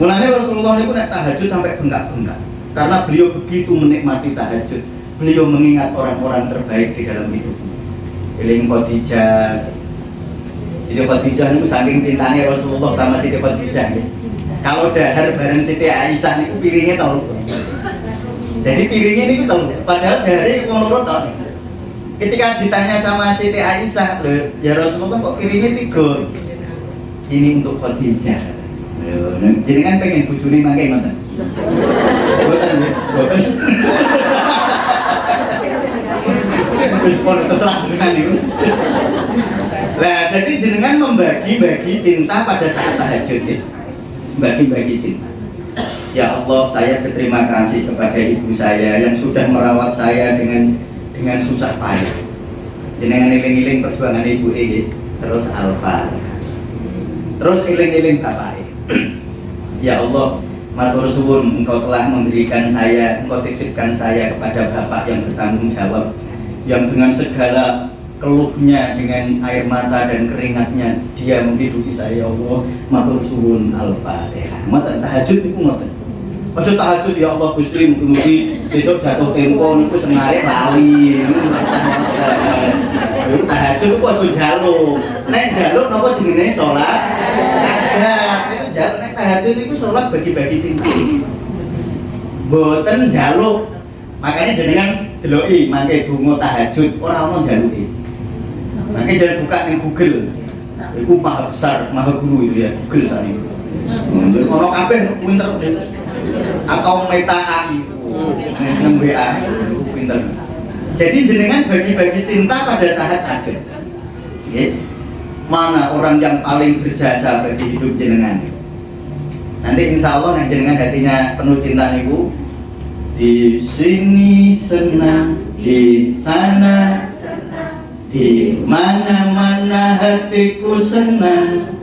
Mulanya Rasulullah itu nek tahajud sampai bengkak-bengkak karena beliau begitu menikmati tahajud. Beliau mengingat orang-orang terbaik di dalam hidupnya. Eling Khadijah. Jadi Khadijah itu saking cintanya Rasulullah sama Siti Khadijah ya. Kalau dahar bareng Siti Aisyah itu piringnya telu. Jadi piringnya ini telu. Padahal dari ngono tok. Ketika ditanya sama Siti Aisyah, ya Rasulullah kok piringnya 3? Ini untuk Khadijah. Jadi kan pengen bujuni mangke ngoten. Boten. Wis pon terserah jenengan niku. Lah jadi jenengan membagi-bagi cinta pada saat tahajud ya. Bagi-bagi cinta. Ya Allah, saya berterima kasih kepada ibu saya yang sudah merawat saya dengan susah payah. Jenengan eling-eling perjuangan ibu ini, terus Alfa. Terus eling-eling bapak. Ya Allah, matur suwun Engkau telah memberikan saya, Engkau titipkan saya kepada bapak yang bertanggung jawab, yang dengan segala keluhnya, dengan air mata dan keringatnya dia menghidupi saya. Ya Allah, matur suwun. Al-Fatihah. Ngoten tahajud niku ngoten. Aja tahajud ya Allah Gusti mugi-mugi besok jatuh tempo niku sengarep lali. Tahajud niku aja njaluk. Nek njaluk napa jenenge salat? Nek tahajud niku salat bagi-bagi cinta. Mboten njaluk. Makanya jenengan deloki mangke donga tahajud ora ono njaluke. Mangke jangan buka ning Google. Iku maha besar, maha guru itu ya, Google sakniki. Ono kabeh pinter. Atau Meta AI nang WA pinter. Jadi jenengan bagi-bagi cinta pada saat tahajud. Nggih. Mana orang yang paling berjasa bagi hidup jenengan? Nanti insya Allah nek jenengan hatinya penuh cinta niku, di sini senang, di sana senang, di mana-mana hatiku senang.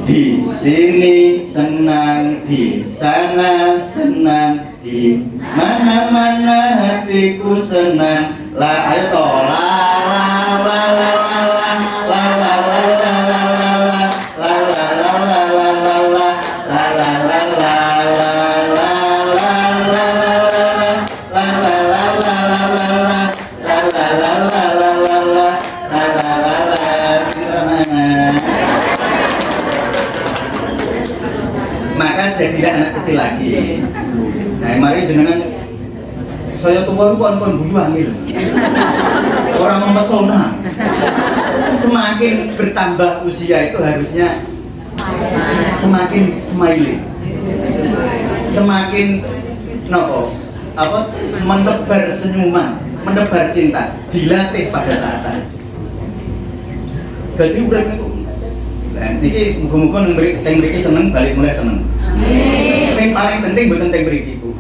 Di sini senang, di sana senang, di mana-mana hatiku senang. La ayo to la la la la la la la jadilah anak kecil lagi. Nah, mari jenengan saya tua kon guyu angel. Orang memesona. Semakin bertambah usia itu harusnya semakin smiling. Semakin menebar senyuman, menebar cinta, dilatih pada saat tahajud. Jadi urip niku. Nah, niki muga-muga teng mriki seneng balik mulai seneng. Sing paling penting mboten teng mriki iku.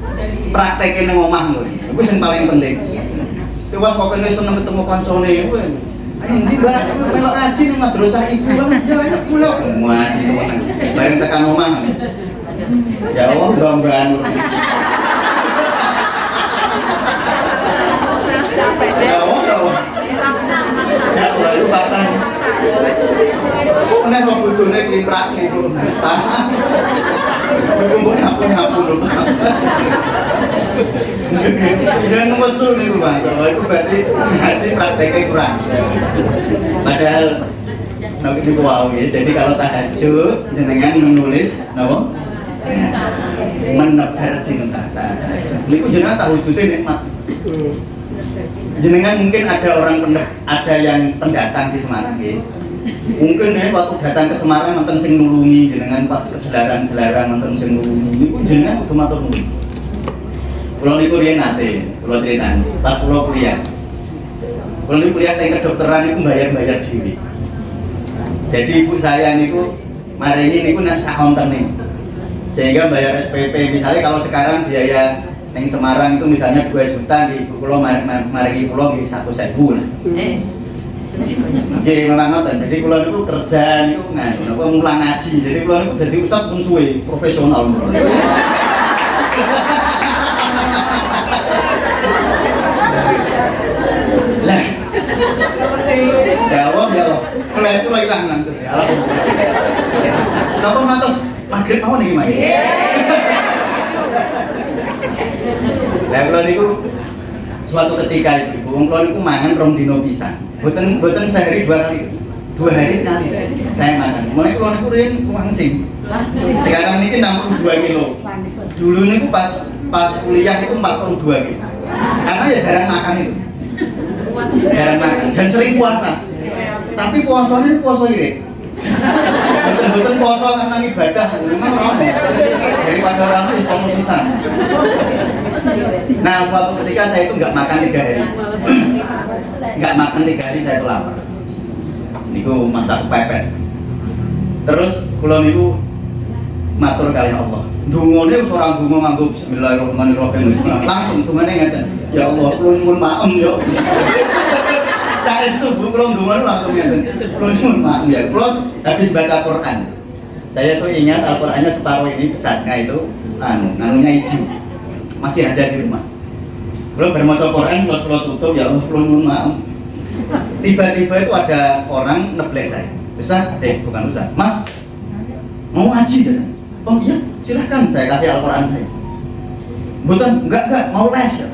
Prakteke nang omah lho. Iku sing paling penting. Coba kok kene seneng ketemu kancane iku. Ayo ndi Mbak, melok ngaji nang madrasah ibu. Ya ayo kula ngaji seneng. Bareng tekan omah. Ya Allah, mudah-mudahan. Ya Allah, ya Allah. Ya Allah, itu batang. Kok kena kok bojone kliprak niku. Iku mbok ngapun-ngapun lho. Dan mesul niku Mas. Itu berarti ngaji prakteknya kurang. Padahal nabi niku wau ya. Jadi kalau tahajud jenengan menulis napa? Menebar cinta saya. Niku jenengan tahajudnya nikmat. Jenengan mungkin ada yang pendatang di Semarang ya. Mungkin ya waktu datang ke Semarang nonton sing nulungi jenengan pas kedelaran nonton sing nulungi niku jenengan kudu matur nuwun. Kula niku riyen nate, kula critani, pas kula kuliah. Kula niku kuliah teng kedokteran niku bayar-bayar dhewe. Jadi ibu saya niku maringi niku nek sak kontene. Sehingga bayar SPP misalnya kalau sekarang biaya yang Semarang itu misalnya 2 juta di ibu kula maringi kula nggih 100.000 lah. Nggih memang ngoten. Jadi kula niku kerja niku napa mulang ngaji. Jadi kula niku dadi ustaz pun suwe, profesional. Lah. Ya Allah, ya Allah. Kula itu ilang langsung ya. Alhamdulillah. Napa ngantos magrib mawon iki, Mas? Lah kula niku suatu ketika ibu kula niku mangan rong dino pisan. Boten sehari 2 kali. 2 hari sekali saya makan. Mulai kula niku riyen langsing. Sekarang niki 62 kilo. Dulu niku pas kuliah itu 42 kilo. Karena ya jarang makan itu. Jarang makan dan sering puasa. Tapi puasanya itu puasa irit. Betul-betul puasa karena ibadah. Memang orang daripada orang itu puasa sisa. Nah, suatu ketika saya itu nggak makan 3 hari. Nggak makan 3 hari saya itu lapar. Niku masa kepepet. Terus kula niku matur kali Allah. Dungane ora donga nganggo bismillahirrahmanirrahim. Langsung dungane ngeten. Ya Allah, kula nyuwun maem ya. Saestu Bu kula donga langsung ngeten. Kula nyuwun maem ya. Kula habis baca Quran. Saya tuh ingat Al-Qur'annya separuh ini besarnya itu nganunya hijau. Masih ada di rumah. Kula bermaca Quran terus kula tutup ya Allah kula nyuwun maem. Tiba-tiba itu ada orang neblek saya. Ustaz, bukan Ustaz. Mas, mau ngaji kan? Oh iya, silahkan saya kasih Al-Quran saya. Bukan, enggak, mau les.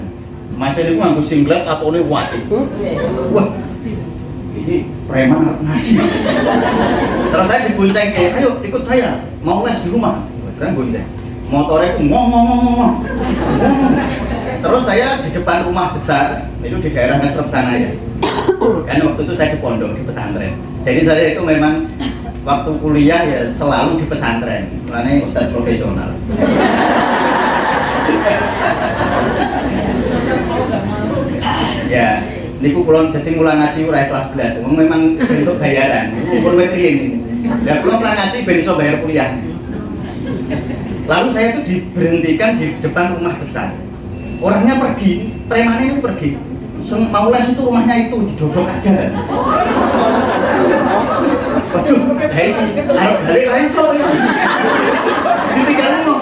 Mas ini nganggo singlet atau ini wati. Wah, ini preman harus ngaji. Terus saya dibonceng kayak, ayo ikut saya, mau les di rumah. Terus bonceng. Motornya itu ngomong. Terus saya di depan rumah besar, itu di daerah Ngesrep sana ya. Karena waktu itu saya di pondok, di pesantren. Jadi saya itu memang waktu kuliah ya selalu di pesantren. Makanya ustadz profesional. Ya, niku kula dadi mulang ngaji ora kelas 11. Memang bentuk bayaran. Pun wis riyen. Lah kula mulang ngaji ben iso bayar kuliah. Lalu saya itu diberhentikan di depan rumah besar. Orangnya pergi, preman ini pergi. Mau les itu rumahnya itu didodok aja. Waduh, balik lain so ya. Ditinggalin no.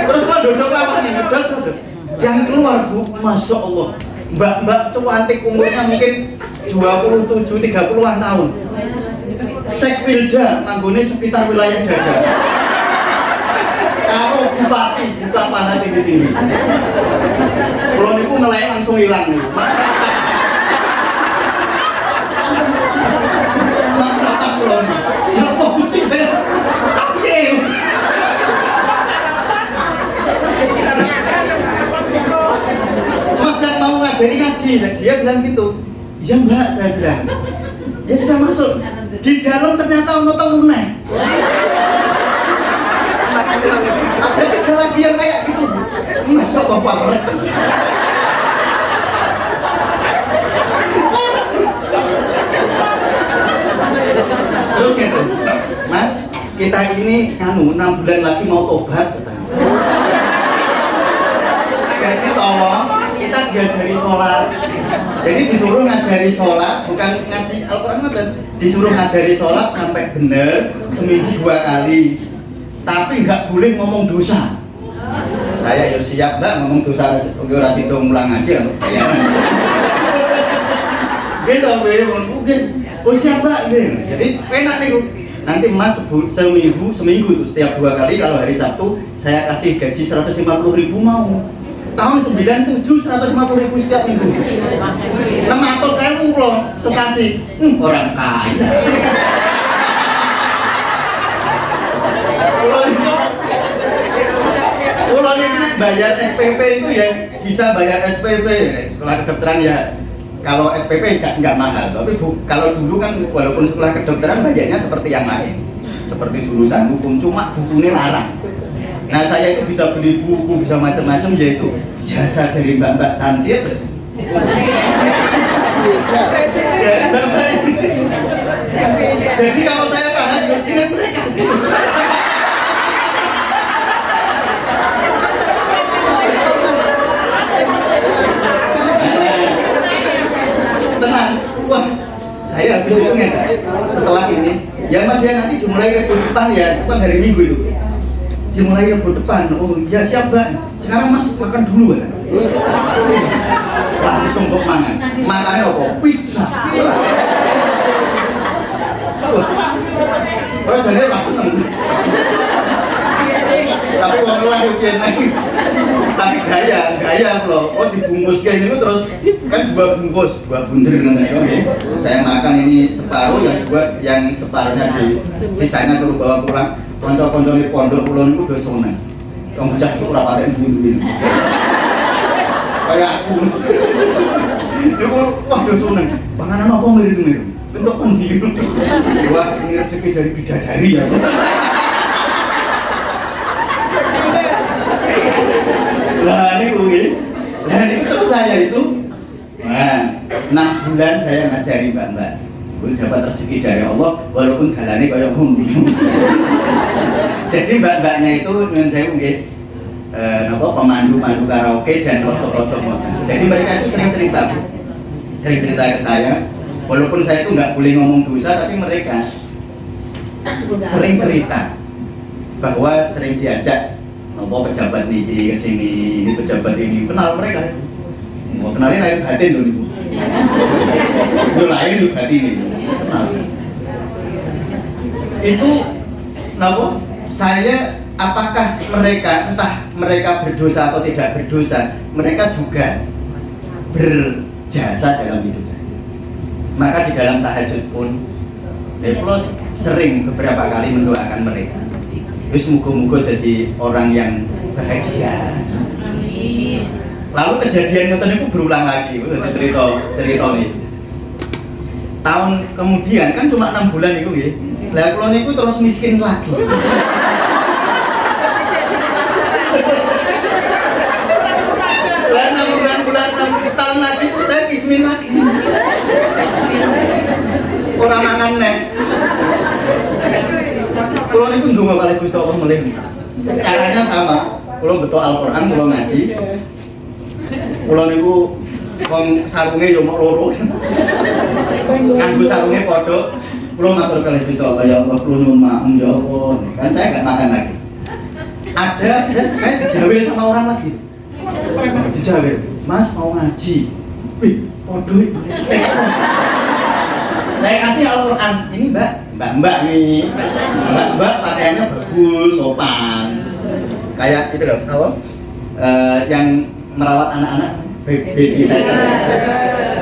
Terus kok dodok lawannya, dodok. Yang keluar Bu, masya Allah, mbak cuantik umurnya mungkin 27-30-an tahun. Sekwilda, anggone sekitar wilayah dada. Kalau bupati, bukan panah tinggi-tinggi. Kalau niku nelayan langsung hilang nih. Masyarakat kalau nih, ya Allah gusti saya. Mas yang mau ngajari ngaji, dia bilang gitu. Iya mbak, saya bilang. Ya sudah masuk. Di dalam ternyata ono telune. Ada 3 lagi yang kayak gitu. Masa bapak mereka. Terus gitu, Mas, kita ini 6 bulan lagi mau tobat. Jadi tolong kita diajari sholat. Jadi disuruh ngajari sholat, bukan ngaji Al-Quran, disuruh ngajari sholat sampai benar seminggu 2 kali. tapi nggak boleh ngomong dosa. Saya yo siap mbak ngomong dosa ora sida mulang ngaji lho bayaran. Gitu mungkin oh siap mbak gitu. Jadi enak nih nanti mas seminggu tuh setiap 2 kali kalau hari Sabtu saya kasih gaji 150.000 mau. Tahun 97 150.000 setiap minggu. 600.000 loh sesasi. Orang kaya. Kalau ini bayar SPP itu ya bisa bayar SPP sekolah kedokteran ya. Kalau SPP nggak mahal, tapi kalau dulu kan walaupun sekolah kedokteran bayarnya seperti yang lain, seperti jurusan hukum, cuma bukunya larang. Nah saya itu bisa beli buku, bisa macam-macam, yaitu jasa dari mbak-mbak cantik. Jadi kalau saya tahajud ingat mereka. Tenang, wah saya habis itu nggak setelah ini ya mas ya nanti dimulai Rabu depan ya, bukan hari Minggu itu dimulai Rabu depan. Oh ya siap mbak, sekarang mas makan dulu kan. Langsung kok makannya apa? Pizza. Oh jadi mas seneng. Tapi uang lain tapi gaya loh. Oh dibungkus kayak gini terus kan 2 bungkus, 2 bunder nanti. Oke. Saya makan ini separuh, yang separuhnya di sisanya suruh bawa pulang. Konco-konco di pondok pulau itu udah seneng. Kamu cak itu rapatin bunduin. Kayak aku. Dia wah udah seneng. Panganan apa mirip-mirip? Bentuk pendi. Wah ini rezeki dari bidadari ya. Lah ini terus saya itu, nah 6 bulan saya ngajari mbak-mbak, gue dapat rezeki dari Allah, walaupun galane kayak humbi. Jadi mbak-mbaknya itu dengan saya mungkin, pemandu karaoke dan rotok-rotok. Jadi mereka itu sering cerita ke saya, walaupun saya itu nggak boleh ngomong dosa, tapi mereka sering cerita bahwa sering diajak. Apa pejabat nih kesini, ini pejabat ini kenal mereka. Mau kenalin lahir batin tuh ibu. Itu lahir di batin itu. Kenal. Itu, kenapa? Saya apakah mereka entah mereka berdosa atau tidak berdosa, mereka juga berjasa dalam hidup saya. Maka di dalam tahajud pun, Plus sering beberapa kali mendoakan mereka. Terus muga-muga jadi orang yang bahagia. Lalu kejadian itu berulang lagi, udah cerita nih. Tahun kemudian kan cuma 6 bulan itu ya. Lah kula niku terus miskin lagi. Lah 6 bulan sampai setahun lagi itu saya kismin lagi. Orang mangan neh. Kulo niku ndonga kali Gusti Allah melih. Caranya sama. Kulo beto Al-Qur'an, kulo ngaji. Kulo niku wong sarunge yo mok loro. Kanggo sarunge padha. Kulo matur kali Gusti Allah, ya Allah kulo nuwun maaf ya Allah. Kan saya enggak makan lagi. Ada saya dijawil sama orang lagi. Dijawil, "Mas mau ngaji." Wih, padha iki. Saya kasih Al-Qur'an. Ini Mbak nih. Mbak pakaiannya bagus, sopan. Kayak itu loh, apa? Yang merawat anak-anak baby saya.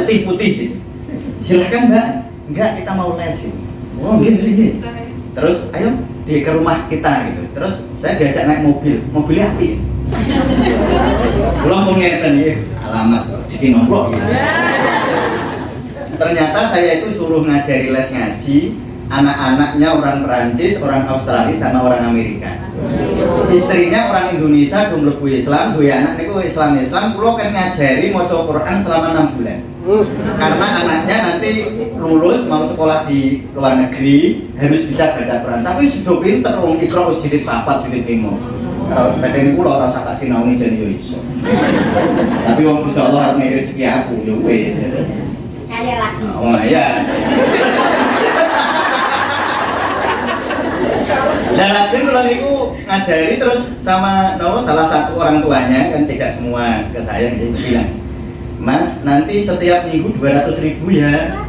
Putih-putih. Silakan Mbak. Enggak, kita mau les. Oh, gini. Terus ayo ke rumah kita gitu. Terus saya diajak naik mobil. Mobilnya api. Belum mau ngeten ya, alamat rezeki nomplok gitu. Ternyata saya itu suruh ngajari les ngaji anak-anaknya orang Perancis, orang Australia, sama orang Amerika. Istrinya orang Indonesia, belum mlebu Islam, dua anak niku Islam. Kulo kan ngajari maca Quran selama 6 bulan. Karena anaknya nanti lulus mau sekolah di luar negeri harus bisa baca Quran. Tapi sudah pinter wong Iqra wis jilid 4, jilid 5. Kalau petene kula ora usah tak sinauni jan yo iso. Tapi wong Gusti Allah arep rezeki aku yo wis. Kaya lagi. Oh iya. Lah lajeng kula niku ngajari terus sama salah satu orang tuanya, kan tidak semua ke saya, dia bilang, Mas, nanti setiap minggu 200.000 ya.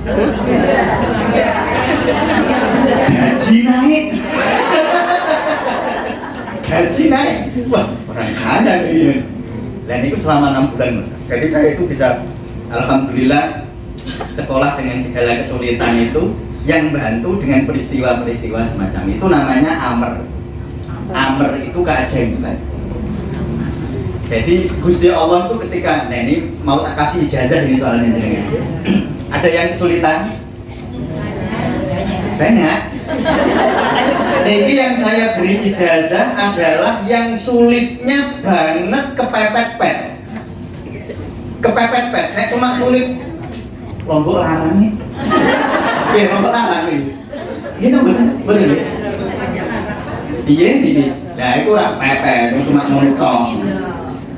Gaji naik. Gaji naik. Wah, orang kaya ini. Dan itu selama 6 bulan. Jadi saya itu bisa, alhamdulillah, sekolah dengan segala kesulitan itu, yang bantu dengan peristiwa-peristiwa semacam itu namanya Amr. Amr itu keajaiban. Jadi Gusti Allah tuh ketika, nah ini mau tak kasih ijazah ini soalnya jenengan. Ada yang kesulitan? Banyak. Ini yang saya beri ijazah adalah yang sulitnya banget kepepet-pet. Kepepet-pet, nek cuma sulit Lombok larang nih. Iya, Lombok larang nih. Gitu betul. Iya nih. Nah, itu ora pepet, cuma monoton.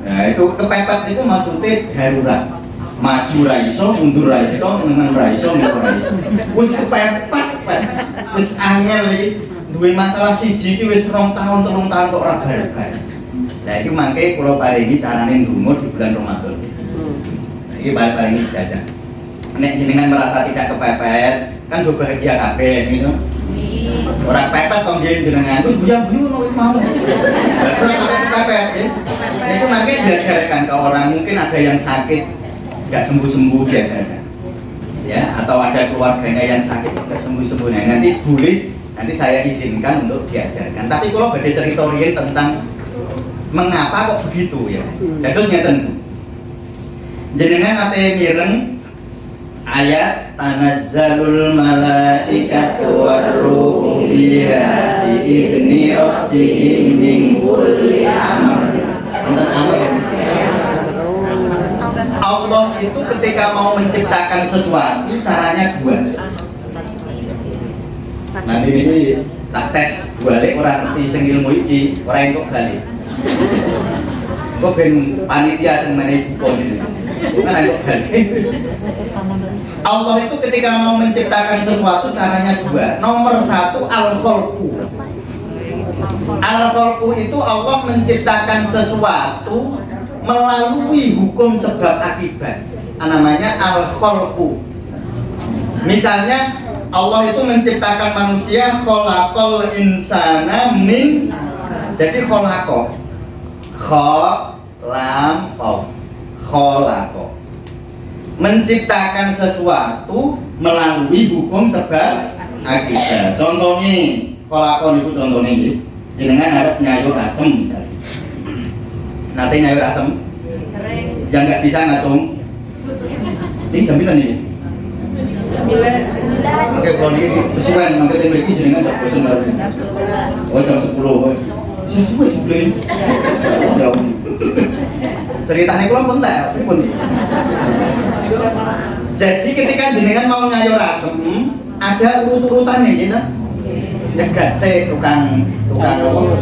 Nah, itu kepepet itu maksudnya darurat. Maju ra iso, mundur ra iso, meneng ra iso, nggak ra iso. Wis kepepet, wis angel iki. Duwe masalah siji iki wis 2 tahun, 3 tahun kok ora bar-bar. Nah, iki mangke kula paringi carane ndonga di bulan Ramadan. Nah, iki paringi ijazah. Nek jenengan merasa tidak kepepet, kan do bahagia kabeh gitu. Orang pepet tong nggih jenengan, terus buyang-buyung ngono mau. Lah ora kepepet ya. Itu nanti diajarkan ke orang, mungkin ada yang sakit nggak sembuh-sembuh diajarkan. Ya, atau ada keluarganya yang sakit nggak sembuh-sembuh. Nah, nanti boleh, nanti saya izinkan untuk diajarkan. Tapi kalau badhe cerita riyen tentang mengapa kok begitu ya. Terus ngeten. Jenengan ate mireng ayat tanazzalul malaikatu warruhu fiha bi'izni rabbihim min kulli amr. Tentang amr. Allah itu ketika mau menciptakan sesuatu caranya dua. Nanti ini tak tes balik orang ngerti sing ilmu iki, ora entuk balik. Kok ben panitia sing menehi buku ini. Kan entuk balik. Allah itu ketika mau menciptakan sesuatu caranya dua. Nomor 1 al-khalqu. Al-khalqu itu Allah menciptakan sesuatu melalui hukum sebab akibat. Namanya al-khalqu. Misalnya Allah itu menciptakan manusia, khalaqal insana min, jadi khalaqo, kha lam qaf, khalaqo, menciptakan sesuatu melalui hukum sebab akibat. Contohnya khalaqo niku contohnya nggih. Jenengan arep nyayur asem misalnya. Nanti nyayur asem. Yang nggak bisa ngacung. Ini 9 nih. 9. Oke, kalau ini kesuwen mangke teng mriki jenengan tak bosen baru. Oh, jam 10. Sesuai jebule. Oh, ceritanya kula pun tak pun. Jadi ketika jenengan mau nyayur asem, ada urut-urutannya gitu. Nyegat saya tukang sayur.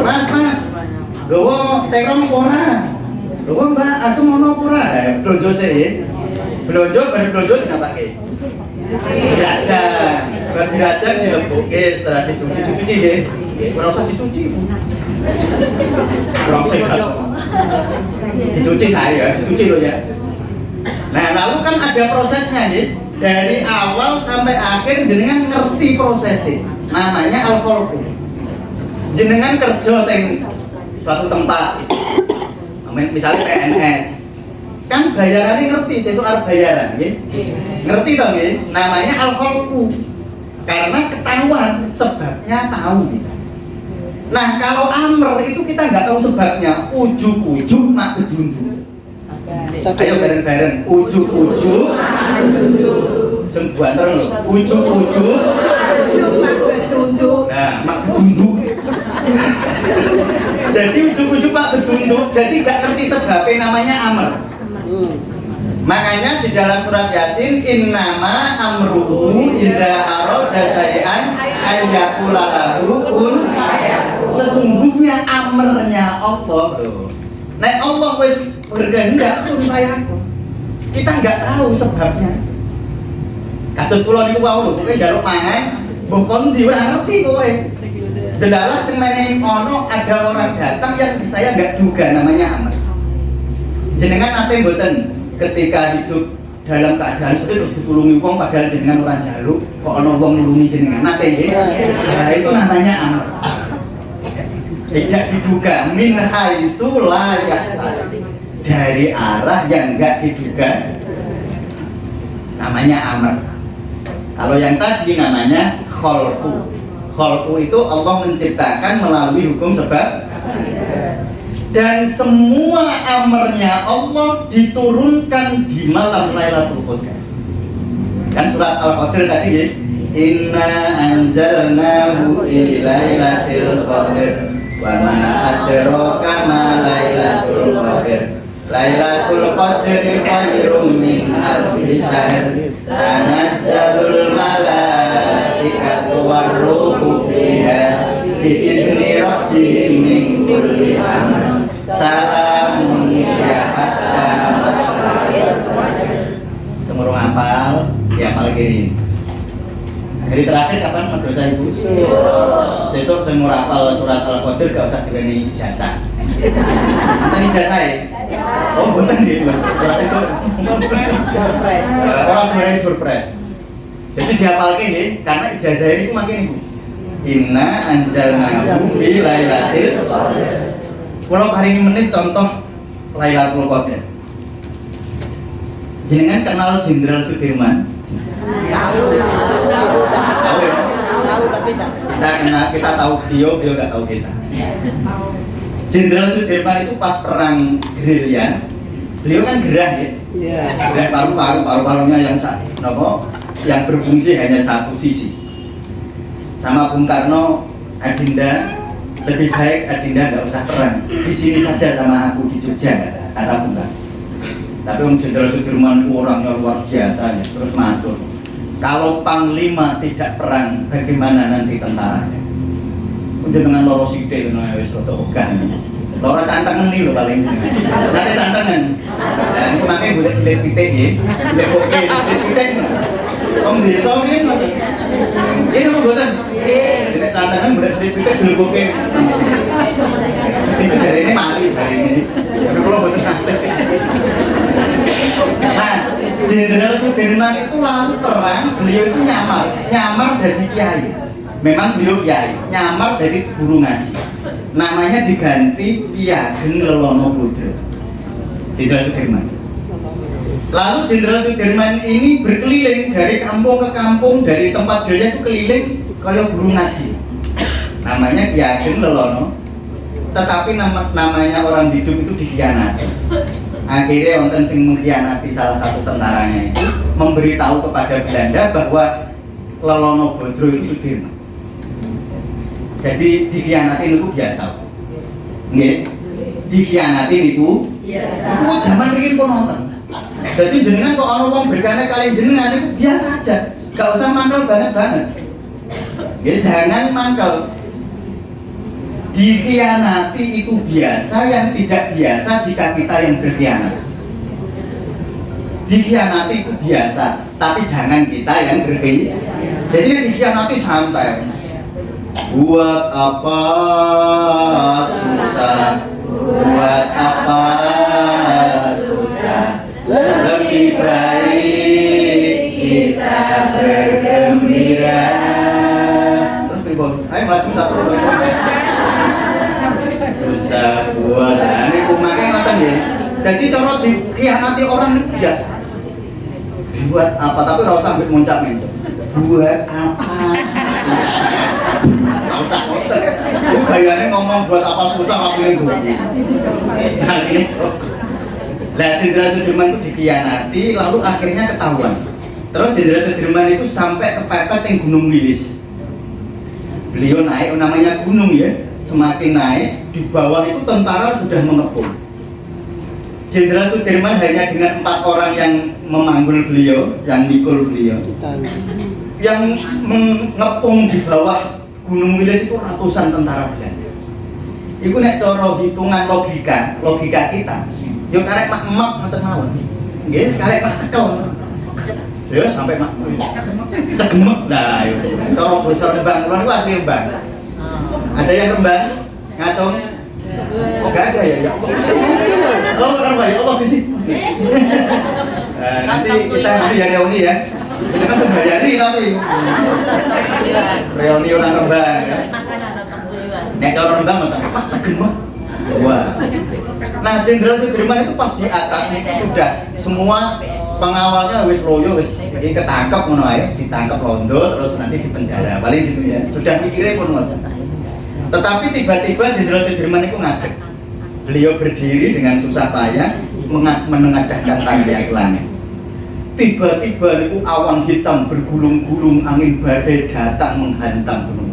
Mas, gowo terong ora. Gowo Mbak asem ono ora? Blonjo sih. Blonjo dinapake. Dirajang dilebokke setelah dicuci nggih. Ora usah dicuci. Kurang sehat. Dicuci saya, dicuci loh ya. Nah, lalu kan ada prosesnya nih. Dari awal sampai akhir jenengan ngerti prosesnya. Namanya al-khalqu. Jenengan kerja teng suatu tempat. Misalnya PNS. Kan bayarannya ngerti, sesuk arep bayaran nggih. Ngerti toh nggih? Namanya al-khalqu. Karena ketahuan sebabnya tahu kita. Nah, kalau amr itu kita nggak tahu sebabnya. Ujuk-ujuk mak bedunduk. Ayo bareng-bareng. Ujuk-ujuk mak bedunduk. Sing banter lho. Ujuk-ujuk mak bedunduk. Nah, mak bedunduk. Jadi ujuk-ujuk mak bedunduk. Jadi nggak ngerti sebabnya, namanya amr. Makanya di dalam surat Yasin, innama amruhu idza arada syai'an ayyaqula lahu kun fayakun. Sesungguhnya amrnya Allah loh. Nek Allah wis berkehendak kun fayakun. Kita nggak tahu sebabnya. Kados kula niku wau lho, pokoke njaluk mangan, mbok kon ndi ora ngerti kowe. Delalah semeneng ono ada orang datang yang saya nggak duga namanya Amr. Jenengan nate mboten ketika hidup dalam keadaan seperti terus ditulungi wong padahal jenengan orang jaluk kok ono wong nulungi jenengan nate nggih. Nah, itu namanya Amr. Tidak diduga min haitsu la yahtasib, dari arah yang enggak diduga, namanya Amr. Kalau yang tadi namanya kholqu. Kholqu itu Allah menciptakan melalui hukum sebab, dan semua amarnya Allah diturunkan di malam Lailatul Qadar. Kan surat Al-Qadr tadi ya, inna anzalnahu fi lailatul qadr wa ma adraka ma lailatul qadr. Lailatul qadri khairum min alfi syahr. Tanazzalul malaikatu warruhu fiha biidzni rabbihim min kulli amr. Salamun hiya hatta matla'il fajr. Semurung hafal, dihafal gini. Hari terakhir kapan madrasah ibu? Besok saya mau hafal surat Al-Qadr gak usah digani ijazah. Nanti ijazah ya? Oh bukan nih, surat itu orang berani surprise. Jadi dihafal gini, karena ijazah ini makin ibu. Inna anzalnahu fi lailatul qadr. Kalau hari ini menit contoh Lailatul Qadar. Jenengan kenal Jenderal Sudirman? Tahu ya? Tahu tapi kita tahu beliau nggak tahu kita. Jenderal Sudirman itu pas perang gerilya, beliau kan gerah ya. Gerah paru-parunya yang berfungsi hanya satu sisi. Sama Bung Karno, Adinda, lebih baik Adinda nggak usah perang, di sini saja sama aku di Jogja, kata Bung Karno. Tapi Jenderal Sudirman itu orangnya luar biasa ya, terus matur. Kalau Panglima tidak perang, bagaimana nanti tentaranya? Udah dengan loro sithik ngono wis rada ogah. Loro cantengen iki lho paling. Nanti cantengen. Lah niku mangke golek cilik pitik nggih. Golek boke cilik pitik. Wong desa iki ngono. Ini kok mboten? Nggih. Nek cantengen golek cilik pitik golek boke. Iki jarene mali jarene. Tapi kula mboten santai. Nah, Jenderal Sudirman itu lalu perang, beliau itu nyamar dari kiai. Memang beliau kiai, nyamar dari guru ngaji. Namanya diganti Ki Ageng Lelono Putra. Jenderal Sudirman. Lalu Jenderal Sudirman ini berkeliling dari kampung ke kampung, dari tempat beliau itu keliling kayak guru ngaji. Namanya Ki Ageng Lelono. Tetapi namanya orang hidup itu dikhianati. Akhirnya wonten sing mengkhianati salah satu tentaranya itu memberitahu kepada Belanda bahwa Lelono Bodro itu Sudirman. Jadi dikhianati itu biasa. Nggih. Dikhianati itu biasa. Itu zaman riyin pun nonton. Jadi jenengan kok ana wong berkane kali jenengan itu biasa aja. Gak usah mangkel banget. Nggih, jangan mangkel. Dikhianati itu biasa, yang tidak biasa jika kita yang berkhianat. Dikhianati itu biasa, tapi jangan kita yang berkhianat. Jadi dikhianati santai. Buat apa susah, buat apa susah, lebih baik kita bergembira. Terus ribut, ayo maju satu. Susah buat, nah ini kumaknya ngoten ya. Jadi cara dikhianati orang itu biasa. Buat apa, tapi ora usah sampai muncak-muncak. Buat apa susah. Ora usah ngoten. Ku gayane ngomong buat apa susah apa ini gue. Nah ini kok. Lah Jenderal Sudirman itu dikhianati, lalu akhirnya ketahuan. Terus Jenderal Sudirman itu sampai kepepet yang Gunung Wilis. Beliau naik, namanya gunung ya. Semakin naik, di bawah itu tentara sudah mengepung. Jenderal Sudirman hanya dengan 4 orang yang memanggul beliau, yang mikul beliau, yang mengepung di bawah Gunung Wilis itu ratusan tentara Belanda. Itu nek cara hitungan logika kita, yo karek mak emak ngoten mawon. Nggih, karek mak cekel. Ya sampai mak cegemek. Lah itu. Cara basa Rembang, kula niku asli Rembang. Ada yang kembang? Ngacung? Oh nggak ada ya? Ya Allah. Oh kenapa ya Allah di sini? Nanti kita yang reuni ya. Ini kan sudah jadi tapi reuni orang kembang ya. Nek cara kembang apa cegen mah? Wah. Nah Jenderal Sudirman itu pas di atas sudah semua pengawalnya wis loyo wis ketangkep ngono ae, ditangkep londo terus nanti dipenjara. Paling gitu ya. Sudah mikirnya pun ngono. Tetapi tiba-tiba Jenderal Sudirman itu ngadeg. Beliau berdiri dengan susah payah menengadahkan tangannya ke langit. Tiba-tiba niku awan hitam bergulung-gulung, angin badai datang menghantam gunung.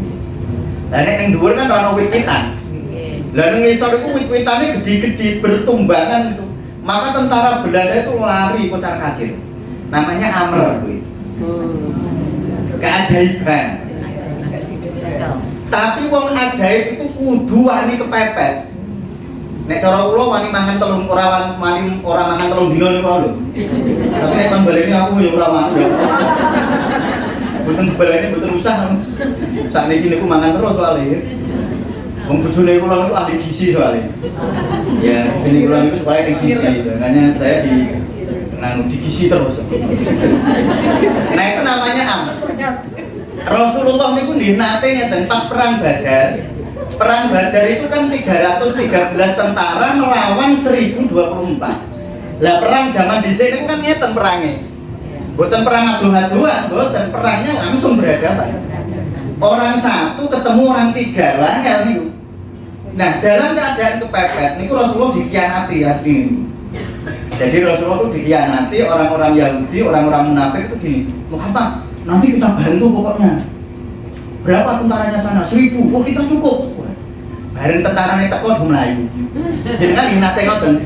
Lah nek ning dhuwur kan ana wit-witan. Lah ning ngisor iku wit-witane gede-gede bertumbangan itu. Maka tentara Belanda itu lari kocar-kacir. Namanya Amer kuwi. Keajaiban. Tapi wong ajaib itu kudu wani kepepet. Nek cara kula wani mangan telung ora mangan telung dina niku lho. Tapi nek kon baleni aku yo ora wani. Mboten baleni mboten usah. Sakniki niku mangan terus soalnya. Wong bojone kula niku ahli gizi soalnya. Ya, ini kula niku sekolah ning gizi. Makanya saya di gizi terus. Nah itu namanya Amr. Rasulullah niku nate ngeten pas perang Badar. Perang Badar itu kan 313 tentara melawan 1024. Lah perang zaman dhisik niku kan ngeten perange. Mboten perang adu-aduan, mboten perangnya langsung berhadapan. Orang satu ketemu orang tiga, langgal niku. Nah, dalam keadaan kepepet niku Rasulullah dikhianati asli niku. Jadi Rasulullah itu dikhianati orang-orang Yahudi, orang-orang munafik itu gini. Muhammad, nanti kita bantu pokoknya. Berapa tentaranya sana? 1000. Oh, kita cukup. Bareng tentarane teko do mlayu. Jenengan ing nate ngoten.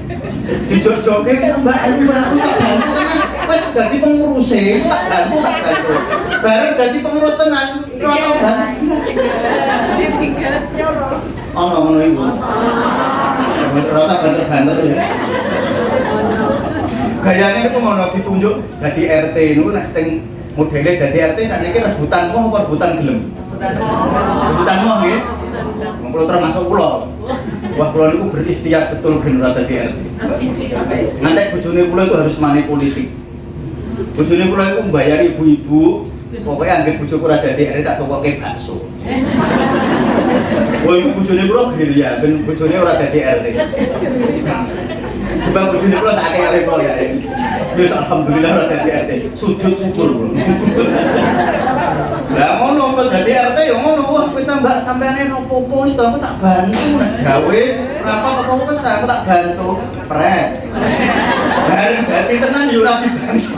Dijok-joke Mbak ayo aku tak bantu tenan. Wis dadi penguruse, tak bantu. Bareng dadi pengurus tenan, ora tau bantu. Ditinggal nyoro. Ono ngono iku. Ora usah banter-banter ya. Gayane niku ngono ditunjuk dadi RT niku nek teng modele dadi RT sakniki rebutan moh apa rebutan gelem? Rebutan moh nggih. Kulo termasuk kulo. Wah kulo niku berikhtiar betul ben ora dadi RT. Ngantek bojone kulo itu harus money politik. Bojone kulo iku mbayar ibu-ibu, pokoknya anggere bojoku ora dadi RT tak tokoke bakso. Wah iku bojone kulo gerilya, ben bojone ora dadi RT. Sebab bojone kulo sak akeh kulo ya. Wis alhamdulillah ora dadi RT. Sujud syukur kulo. Lah ngono kok dadi RT ya ngono. Wah wis Mbak sampeane opo-opo wis aku tak bantu nek gawe rapat apa wis aku tak bantu. Pres. Bareng dadi tenan yo ora dibantu.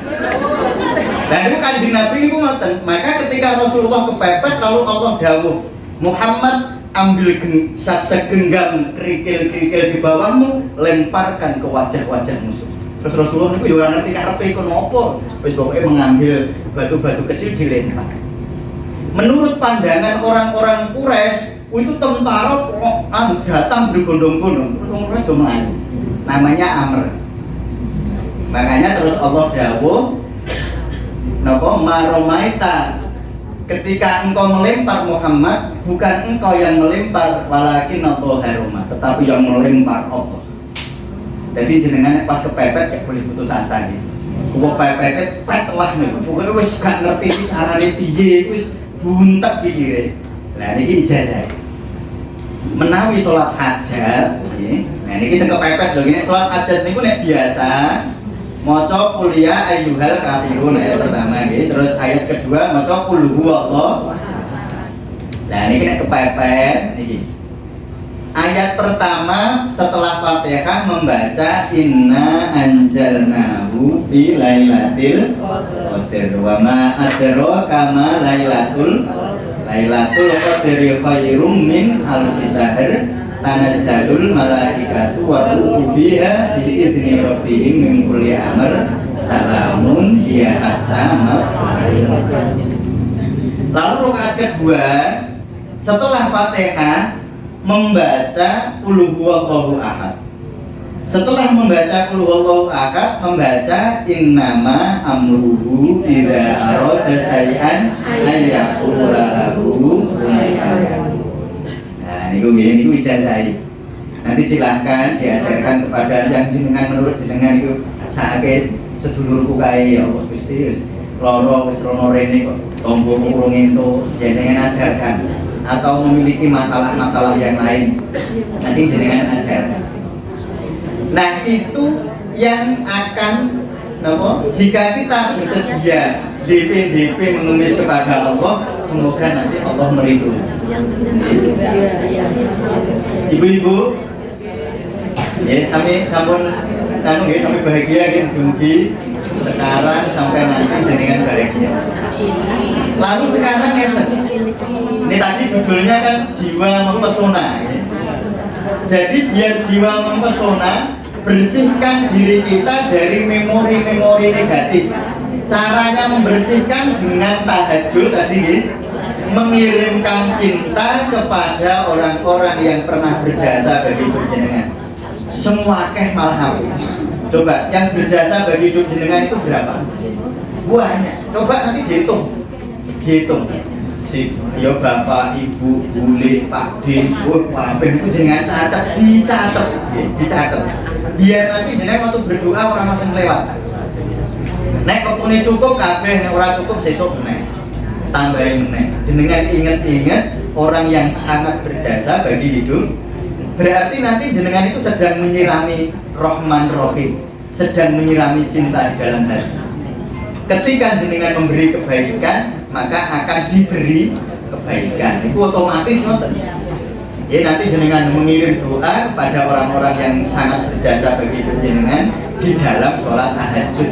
Lah niku Kanjeng Nabi niku ngoten. Maka ketika Rasulullah kepepet lalu Allah dawuh, Muhammad ambil segenggam kerikil-kerikil di bawahmu, lemparkan ke wajah-wajah musuh. Terus Rasulullah niku yo ora ngerti karepe kon opo. Wis pokoke mengambil batu-batu kecil dilempar. Menurut pandangan orang-orang Quraisy, itu tentara datang berbondong-bondong. Orang Quraisy do melayu. Namanya Amr. Makanya terus Allah dawuh, napa maromaita, ketika engkau melempar Muhammad, bukan engkau yang melempar, walakin Allah haroma, tetapi yang melempar Allah. Jadi jenengan pas kepepet gak boleh putus asa gitu. Kuwi pepet pet lah niku. Pokoke wis gak ngerti carane piye, wis buntek pikire. Lah niki ijazah. Menawi salat hajat, nggih. Nah niki sing kepepet lho, nek salat hajat niku nek biasa maca kuliah ayyuhal kafirun ayat pertama nggih, terus ayat kedua maca qul huwallahu. Lah niki nek kepepet niki. Ayat pertama setelah Fatihah membaca inna anzalnahu fi lailatul qadar wa ma adraka ma lailatul qadri khairum min alfi syahr tanazzalul malaikatu wa ruhu fiha bi idzni rabbihim min kulli amr salamun hiya hatta matla'il fajr. Lalu rakaat kedua setelah Fatihah membaca qul huwallahu ahad. Setelah membaca qul huwallahu ahad, membaca innama amruhu idza arada syai'an ayyaqula lahu kun fayakun. Nah niku nggih niku ijazahi. Nanti silahkan diajarkan kepada yang jenengan menurut jenengan itu sakit sedulurku kae ya Gusti wis loro wis rono rene kok tombo urung entuk jenengan ajarkan atau memiliki masalah-masalah yang lain nanti jenengan ajarkan. Nah itu yang akan jika kita bersedia DP mengemis kepada Allah, semoga nanti Allah meridhoi. Ibu-ibu, ya sampai sampun sampai bahagia kan mugi sekarang sampai nanti jenengan bahagia. Lalu sekarang ini tadi judulnya kan jiwa mempesona. Ya. Jadi biar jiwa mempesona, bersihkan diri kita dari memori-memori negatif. Caranya membersihkan dengan tahajud tadi, mengirimkan cinta kepada orang-orang yang pernah berjasa bagi hidup jenengan. Semua malah coba yang berjasa bagi hidup jenengan itu berapa? Banyak. Coba nanti dihitung. Si ya bapak, ibu, bule, pak D, pak itu jenengan dicatat. Biar nanti jenengan waktu berdoa orang langsung lewat. Nek waktune cukup kabeh, nek ora cukup sesuk meneh. Tambahin meneh. Jenengan ingat-ingat orang yang sangat berjasa bagi hidup. Berarti nanti jenengan itu sedang menyirami Rahman Rahim, sedang menyirami cinta di dalam hati. Ketika jenengan memberi kebaikan, maka akan diberi kebaikan. Itu otomatis ngoten. Ya nanti jenengan mengirim doa kepada orang-orang yang sangat berjasa bagi hidup jenengan di dalam sholat tahajud.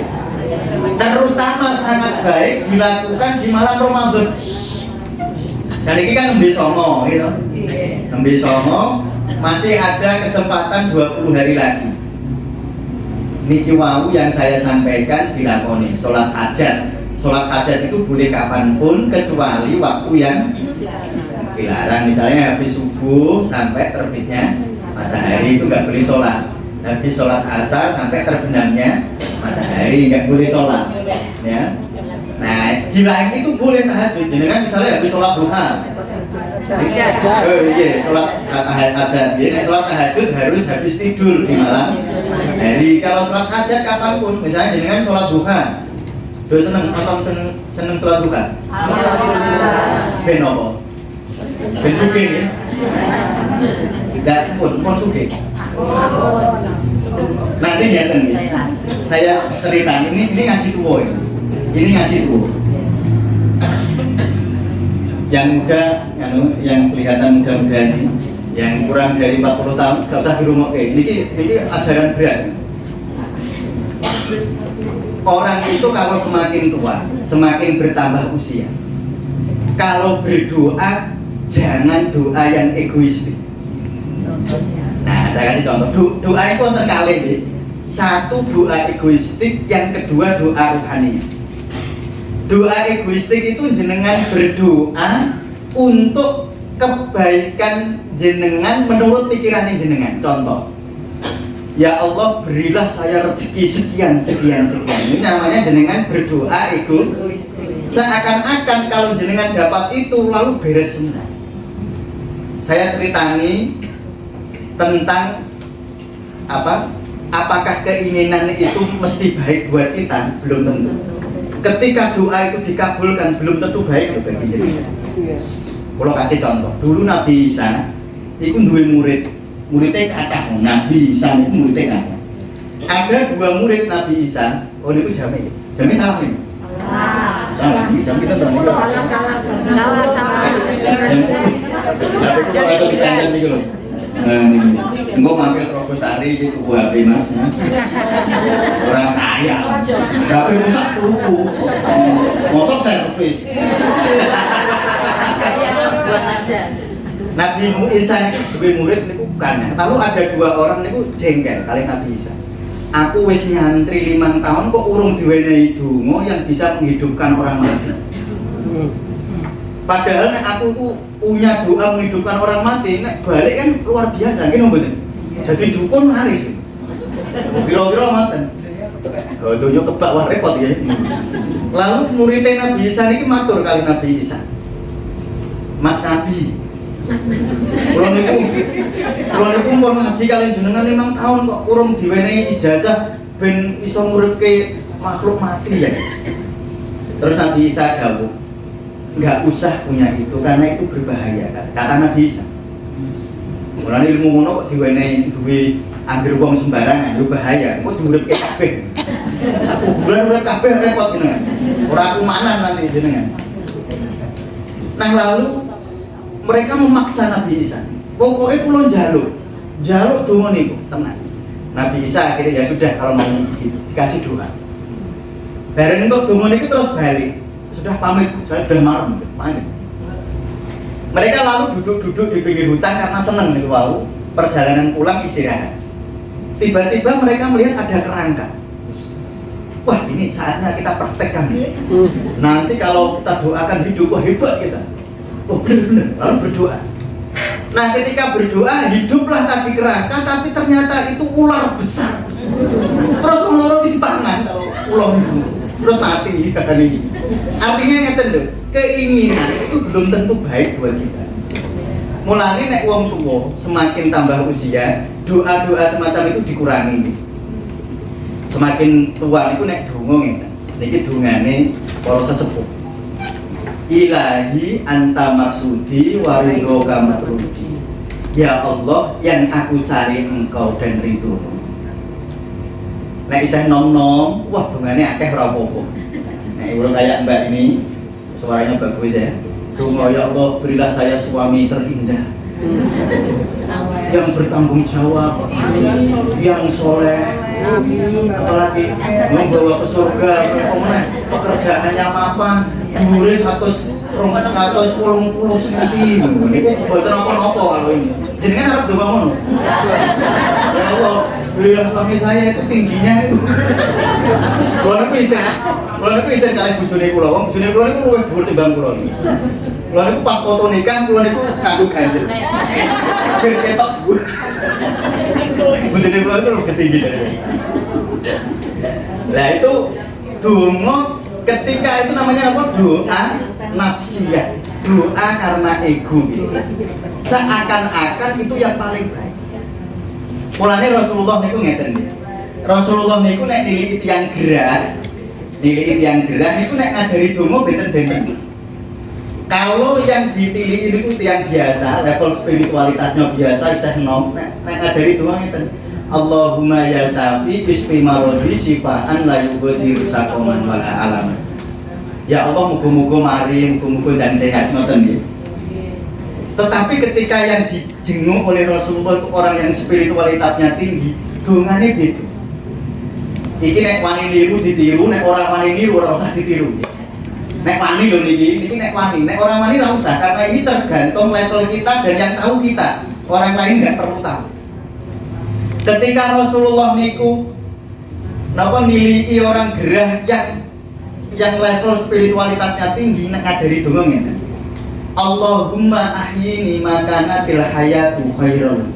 Terutama sangat baik dilakukan di malam Ramadan. Jadi ini kan nembe songo gitu. Nembe songo masih ada kesempatan 20 hari lagi. Niki wau yang saya sampaikan dilakoni sholat hajat. Sholat hajat itu boleh kapanpun kecuali waktu yang dilarang. Misalnya habis subuh sampai terbitnya matahari itu nggak boleh sholat. Habis sholat asar sampai terbenamnya matahari nggak boleh sholat. Ya. Nah di lain itu boleh tahajud. Jadi kan misalnya habis sholat duha. Sholat hajat. Jadi sholat tahajud harus habis tidur di malam hari. Kalau sholat hajat kapanpun, misalnya jadi kan sholat duha. Terus seneng sholat duha. Ben apa? Ben sugih ya. Enggak pun sugih. Nanti ya saya cerita ini ngaji tua ini ngaji tua. Yang muda, yang kelihatan muda-muda ini, yang kurang dari 40 tahun, gak usah dirungokke. Ini ajaran berat. Orang itu kalau semakin tua, semakin bertambah usia. Kalau berdoa, jangan doa yang egoistik. Nah, saya kasih contoh. Doa itu terkali, satu doa egoistik, yang kedua doa rohani. Doa egoistik itu jenengan berdoa untuk kebaikan jenengan menurut pikiran jenengan. Contoh, ya Allah berilah saya rezeki sekian. Ini namanya jenengan berdoa egoistik. Seakan-akan kalau jenengan dapat itu lalu beres semua. Saya ceritani tentang apakah keinginan itu mesti baik buat kita? Belum tentu. Ketika doa itu dikabulkan belum tentu baik loh bagi jenengan. Kalau kasih contoh, dulu Nabi Isa itu duwe muridnya kata Nabi Isa itu muridnya kata. Ada dua murid Nabi Isa, itu jami salah nih. Salah, ini jam kita terang. Salah. Tapi kalau ada di kantor nih loh. Enggak mampir Robosari gitu HP mas. Orang kaya. HP rusak tuku. Mosok servis. Nabi Isa itu dua murid niku kan. Lalu ada dua orang niku jengkel kali Nabi Isa. Aku wis nyantri 5 tahun kok urung diwenehi donga yang bisa menghidupkan orang mati. Padahal nek aku punya doa menghidupkan orang mati, nek balik kan luar biasa, gini mboten. Jadi dukun laris. Kira-kira maten. Oh, donya kebak wah repot ya. Lalu muridnya Nabi Isa niki matur kali Nabi Isa. Mas Nabi, Kulo niku pun ngaji kalian jenengan 5 tahun kok urung diwenehi ijazah ben iso nguripke makhluk mati ya. Terus Nabi Isa dawuh, enggak usah punya itu karena itu berbahaya. Kata Nabi Isa. Mulane ilmu ngono kok diwenehi duwe anggere wong sembarangan yo bahaya. Kok diuripke kabeh. Sak kuburan urip kabeh repot jenengan. Ora kumanan nanti jenengan. Nah lalu mereka memaksa Nabi Isa. Pokoknya pulau jaluk donga niku tenang. Nabi Isa akhirnya ya sudah kalau mau dikasih doa. Bareng untuk donga niku terus balik. Sudah pamit, saya sudah malam, pamit. Mereka lalu duduk-duduk di pinggir hutan karena senang nih wow, perjalanan pulang istirahat. Tiba-tiba mereka melihat ada kerangka. Wah ini saatnya kita praktekkan. Nanti kalau kita doakan hidup, wah hebat kita. Oh benar-benar, lalu berdoa. Nah ketika berdoa, hiduplah tadi kerangka, tapi ternyata itu ular besar. Terus ular itu dipangan kalau ular itu, terus mati kan ini. Artinya ngeten lho, keinginan itu belum tentu baik buat kita. Mulane nek wong tua semakin tambah usia, doa-doa semacam itu dikurangi. Semakin tua niku nek donga ngeten. Niki dongane para sesepuh. Ilahi anta maksudi waridhoka matrudi. Ya Allah, yang aku cari engkau dan ridhomu. Nek isih nom-nom, wah dongane akeh ora apa-apa. Nek urung kayak Mbak ini, suaranya bagus ya. Donga ya Allah, berilah saya suami terindah. Yang bertanggung jawab, yang soleh, apalagi membawa ke surga, pekerjaannya mapan, dhuwure 120 cm. Niku mboten napa-napa kalau ini. Jenengan arep donga ngono. Ya Allah, berilah suami saya itu tingginya itu. Kulo niku isen kalih bojone kula. Wong bojone kula niku luwih dhuwur timbang kula niku. Kula niku pas foto nikah kula niku nganggo ganjel. Ben ketok dhuwur. Bojone kula itu lebih tinggi dari saya. Lah itu donga ketika itu namanya apa? Doa nafsiyah. Doa karena ego gitu. Seakan-akan itu yang paling baik. Mulane Rasulullah niku ngeten nggih. Rasulullah niku nek niliki tiyang gerah niku nek ngajari donga benten-benten. Kalau yang ditiliki niku tiyang biasa, level spiritualitasnya biasa isih nom, nek ngajari donga ngeten. Allahumma ya safi bismi marodi sifaan la yughadiru saqaman wala alam. Ya Allah muga-muga mari, muga-muga dan sehat ngoten nggih. Tetapi ketika yang dijenguk oleh Rasulullah itu orang yang spiritualitasnya tinggi, dongane gitu. Iki nek wani niru ditiru, nek orang wani niru ora usah ditiru. Nek wani lho niki nek wani, nek orang wani ora usah karena ini tergantung level kita dan yang tahu kita. Orang lain enggak perlu tahu. Ketika Rasulullah niku napa nilai orang gerah yang level spiritualitasnya tinggi nek ngajari donga ngene. Allahumma ahyini ma kanatil hayatu khairan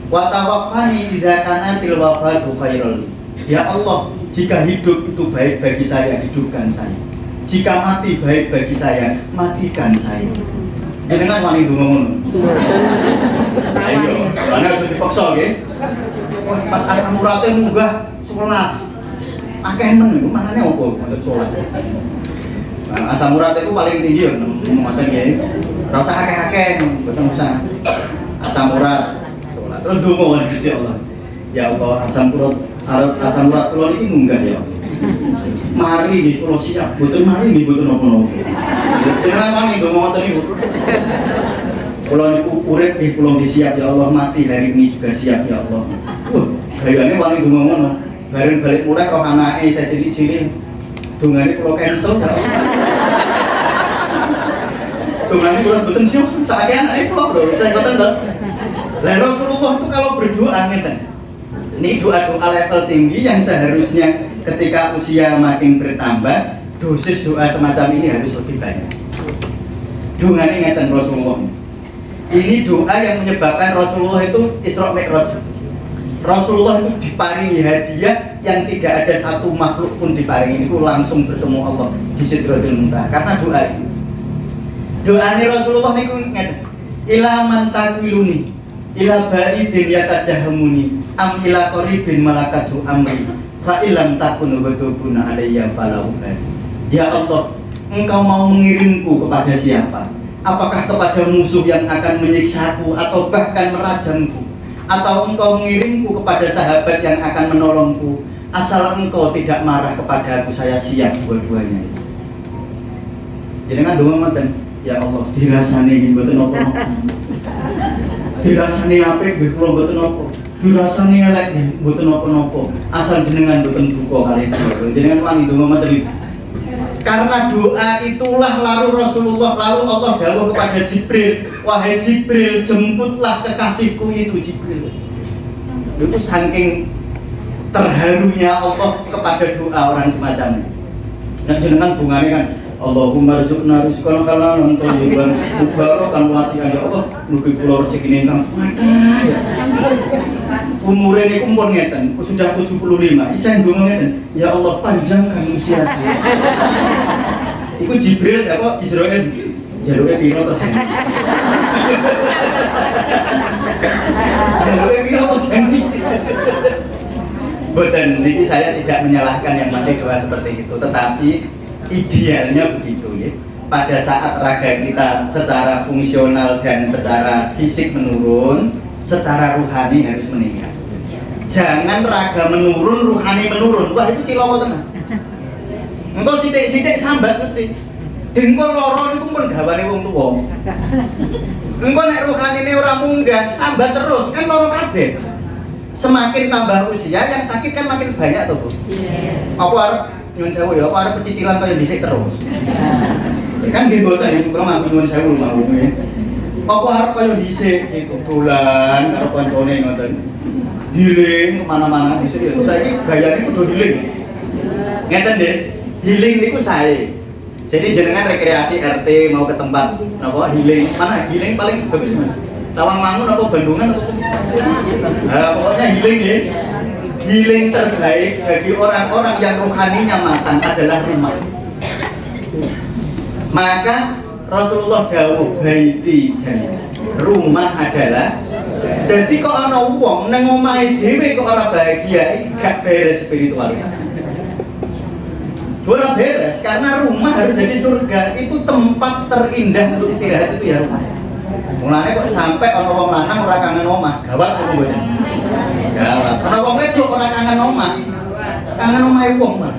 wa tawaffani idza kanatil wafatu khairan. Ya Allah, jika hidup itu baik bagi saya, hidupkan saya. Jika mati baik bagi saya, matikan saya. Jenengan wani donga ngono. Ayo, ana aja dipaksa nggih. Wah, pas asam urate munggah 11. Akeh men niku manane opo untuk salat. Nah, asam urat itu paling tinggi ya, ngoten nggih. Ora usah akeh-akeh, mboten usah. Asam urat. Terus donga Gusti Allah. Ya Allah, asam urat kula niki munggah ya. Mari nggih kula siap, mboten mari nggih mboten napa-napa. Jenengan wani donga ngoten niku. Kula niku urip nggih kula siap ya Allah, mati hari ini juga siap ya Allah. Gayane wani donga ngono. Bareng balik mulai roh anake saya cilik-cilik. Dongane kula cancel ta. Dongane kula mboten siap sakake anake kula lho, saya mboten lho. Lah Rasulullah itu kalau berdoa ngeten. Ini doa-doa level tinggi yang seharusnya ketika usia makin bertambah, dosis doa semacam ini harus lebih banyak. Dongane ngeten Rasulullah. Ini doa yang menyebabkan Rasulullah itu Isra Mi'raj. Rasulullah itu diparingi hadiah yang tidak ada satu makhluk pun diparingi itu langsung bertemu Allah di Sidratul Muntaha karena doa itu. Doanya Rasulullah niku ngeten. ila man takwiluni ila ba'idin yatajahamuni am ila qaribin malakatu amri fa ilam takun ghadabuna alayya falahu. Ya Allah, Engkau mau mengirimku kepada siapa? Apakah kepada musuh yang akan menyiksaku atau bahkan merajamku, atau Engkau mengirimku kepada sahabat yang akan menolongku? Asal Engkau tidak marah kepada aku, saya siap dua-duanya. Jadi kan doa manten, ya Allah, dirasani iki mboten napa-napa. Dirasani apik nggih kula mboten napa. Dirasani elek nggih mboten napa-napa. Asal jenengan mboten duka kalih kula. Jenengan wani donga manten iki. Karena doa itulah lalu Rasulullah, lalu Allah dawuh kepada Jibril, wahai Jibril, jemputlah kekasihku itu Jibril. Itu saking terharunya Allah kepada doa orang semacam ini. Nah jenengan bungane kan Allahumma rzuqna rizqan halalan thayyiban mubarakan wasi'an. Ya Allah, mugi kula rezekine ingkang padah. Umure niku pun ngeten, sudah 75. Isa ndonga ngeten, ya Allah panjangkan usia saya. Iku Jibril apa Israil jaluke piro to jan? Jaluke piro to jan? Boten, niki saya tidak menyalahkan yang masih doa seperti itu, tetapi idealnya begitu ya. Pada saat raga kita secara fungsional dan secara fisik menurun, secara ruhani harus meningkat. Jangan raga menurun, ruhani menurun. Wah itu ciloko tenan. Engko sithik-sithik sambat mesti. Dengkul loro niku pun gawane wong tuwa. Engko nek ruhanine ora munggah, sambat terus kan loro kabeh. Semakin tambah usia yang sakit kan makin banyak tuh Bu. Apa arep nyuwun sewu ya, apa arep pecicilan kaya dhisik terus. Kan nggih mboten iki kula mampu nyuwun sewu mawon. Apa arep kaya dhisik itu dolan karo kancane ngoten. Healing kemana-mana dhisik ya. Saiki gayane kudu healing. Ngeten nggih. Healing niku sae. Jadi jenengan rekreasi RT mau ke tempat apa healing. Mana healing paling bagus mana? Tawangmangun apa Bandungan apa? Nah, pokoknya healing ya. Healing terbaik bagi orang-orang yang rohaninya matang adalah rumah. Maka Rasulullah dawuh baiti jannah. Rumah adalah. Jadi kok ana wong nang omahe dhewe kok ora bahagia, iki gak beres spiritualitas. Ora beres karena rumah harus jadi surga. Itu tempat terindah untuk istirahat itu ya rumah. Mulane kok sampai ana wong lanang ora kangen omah, gawat kok mboten. Gawat. Ana wong wedok ora kangen omah. Kangen omahe wong mah.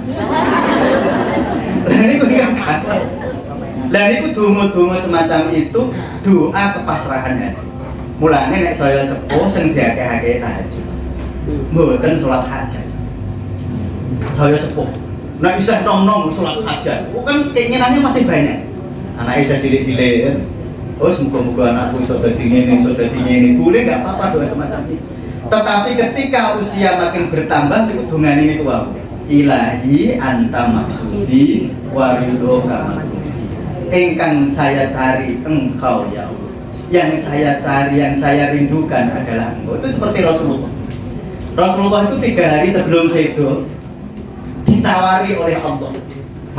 Lah niku kan. Lah niku donga-donga semacam itu doa kepasrahan hati. Mulane nek saya sepuh sing diakeh-akeh tahajud. Mboten salat hajat. Saya sepuh. Nek isih nom-nom salat hajat. Kan keinginannya masih banyak. Anake isih cilik-cilik. Oh, semoga-moga anakku iso dadi ngene, boleh nggak apa-apa doa semacam itu. Tetapi ketika usia makin bertambah, niku dongane niku wae. Ilahi anta maksudi wa ridhoka maksudi. Engkang saya cari Engkau ya Allah. Yang saya cari, yang saya rindukan adalah Engkau. Itu seperti Rasulullah. Rasulullah itu 3 hari sebelum sedo ditawari oleh Allah.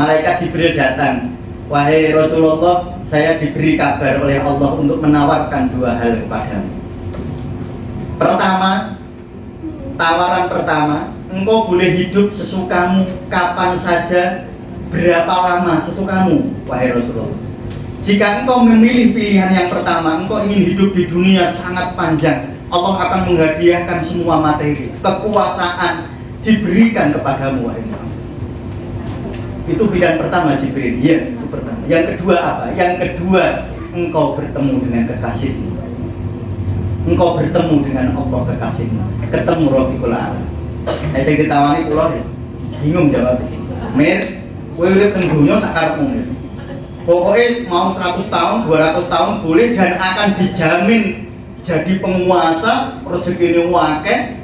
Malaikat Jibril datang. Wahai Rasulullah, saya diberi kabar oleh Allah untuk menawarkan 2 hal kepadamu. Pertama, tawaran pertama, engkau boleh hidup sesukamu, kapan saja, berapa lama sesukamu, wahai Rasulullah. Jika engkau memilih pilihan yang pertama, engkau ingin hidup di dunia sangat panjang, Allah akan menghadiahkan semua materi, kekuasaan diberikan kepadamu, wahai Muhammad. Itu pilihan pertama Jibril, iya itu pertama. Yang kedua apa? Yang kedua, engkau bertemu dengan kekasihmu. Engkau bertemu dengan Allah kekasihmu. Ketemu Rafiqul A'la. Saya ditawani kula bingung jawab. Mir, kowe urip teng donya sak karepmu. Pokoknya mau 100 tahun, 200 tahun boleh dan akan dijamin jadi penguasa, rezekine akeh,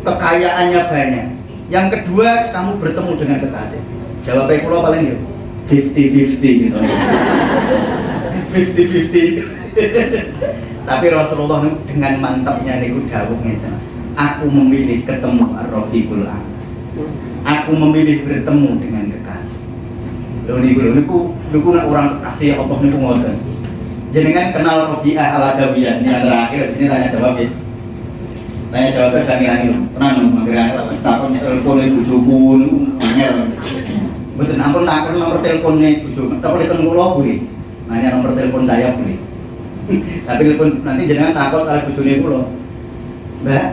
kekayaannya banyak. Yang kedua, kamu bertemu dengan kekasih. Jawabnya kula paling ya 50-50 gitu. 50-50. Tapi Rasulullah dengan mantapnya niku dawuh ngeten. Aku memilih ketemu Ar-Rafiqul A'la. Aku memilih bertemu dengan kekasih. Lho niku nek orang kekasih Allah niku ngoten. Jenengan kenal Robi'ah Al-Adawiyah yang terakhir ini tanya jawab ya. Tanya jawab ke jangan tenang mageran takon telepone bojoku niku angel. Mboten ampun takon nomor telepone bojoku. Telepon kula boleh. Nanya nomor telepon saya boleh. Tapi telepon nanti jenengan takut kali bojone kula. Mbak,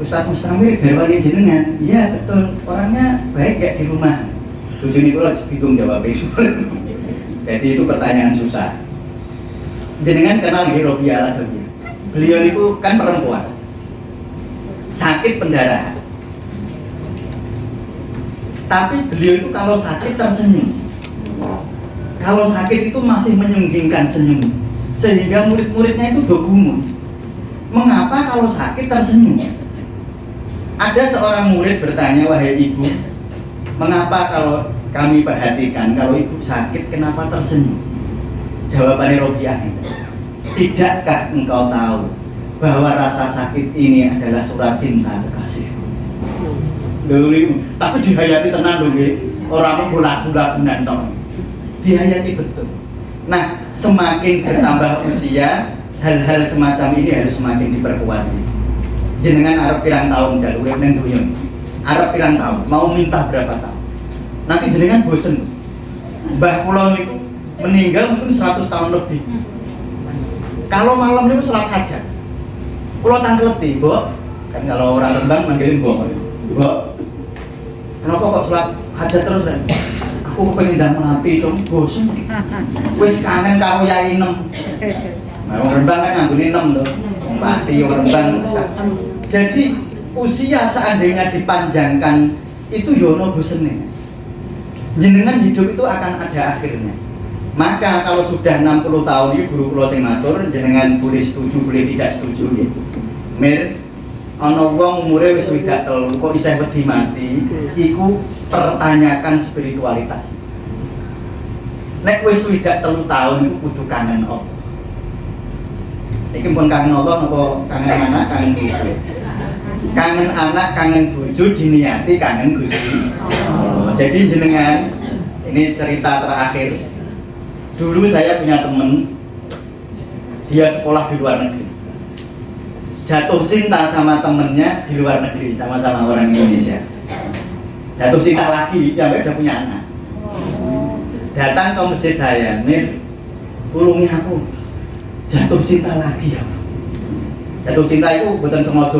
Ustaz Mustamir garwane jenengan. Iya betul. Orangnya baik gak di rumah. Bojone kula bingung jawab itu. Jadi itu pertanyaan susah. Jenengan kenal nggih Robi'ah Al-Adawiyah. Beliau itu kan perempuan. Sakit pendarahan. Tapi beliau itu kalau sakit tersenyum. Kalau sakit itu masih menyunggingkan senyum. Sehingga murid-muridnya itu bergumul. Mengapa kalau sakit tersenyum? Ada seorang murid bertanya, wahai ibu, mengapa kalau kami perhatikan kalau ibu sakit kenapa tersenyum? Jawabannya Robi'ah, tidakkah engkau tahu bahwa rasa sakit ini adalah surat cinta kekasih? Tapi dihayati tenan lho nggih, ora bulat-bulat nantong. Dihayati betul. Nah, semakin bertambah usia, hal-hal semacam ini harus semakin diperkuat. Jenengan arep pirang tahun jalur ning donya. Arep pirang tahun, mau minta berapa tahun? Nanti jenengan bosen. Mbah kula niku meninggal mungkin 100 tahun lebih. Kalau malam itu sholat hajat, kalau tangkeleti, Mbok, kan kalau orang Rembang manggilin Mbok. Mbok, kenapa kok sholat hajat terus? Dan aku kepengen dah mati, bosen. Wis kangen karo Yai Nem. Nah, orang Rembang kan ngangguni Nem loh, mati orang Rembang. Jadi usia seandainya dipanjangkan itu yono bosennya. Jenengan hidup itu akan ada akhirnya. Maka kalau sudah 60 tahun ini guru kula sing matur jenengan boleh setuju boleh tidak setuju ya. Mir ana wong umure wis 3 kok isih wedi mati, iku pertanyakan spiritualitas. Nek wis 3 tahun iku kudu kangen Allah. Iki pun kangen Allah napa kangen anak, kangen bojo. Kangen anak, kangen bojo diniati kangen Gusti. Jadi jenengan ini cerita terakhir. Dulu saya punya teman, dia sekolah di luar negeri, jatuh cinta sama temennya di luar negeri, sama-sama orang Indonesia. Jatuh cinta lagi, sampai udah punya anak. Datang ke masjid saya, Mir, tulungi aku, jatuh cinta lagi ya. Jatuh cinta itu bukan sengaja,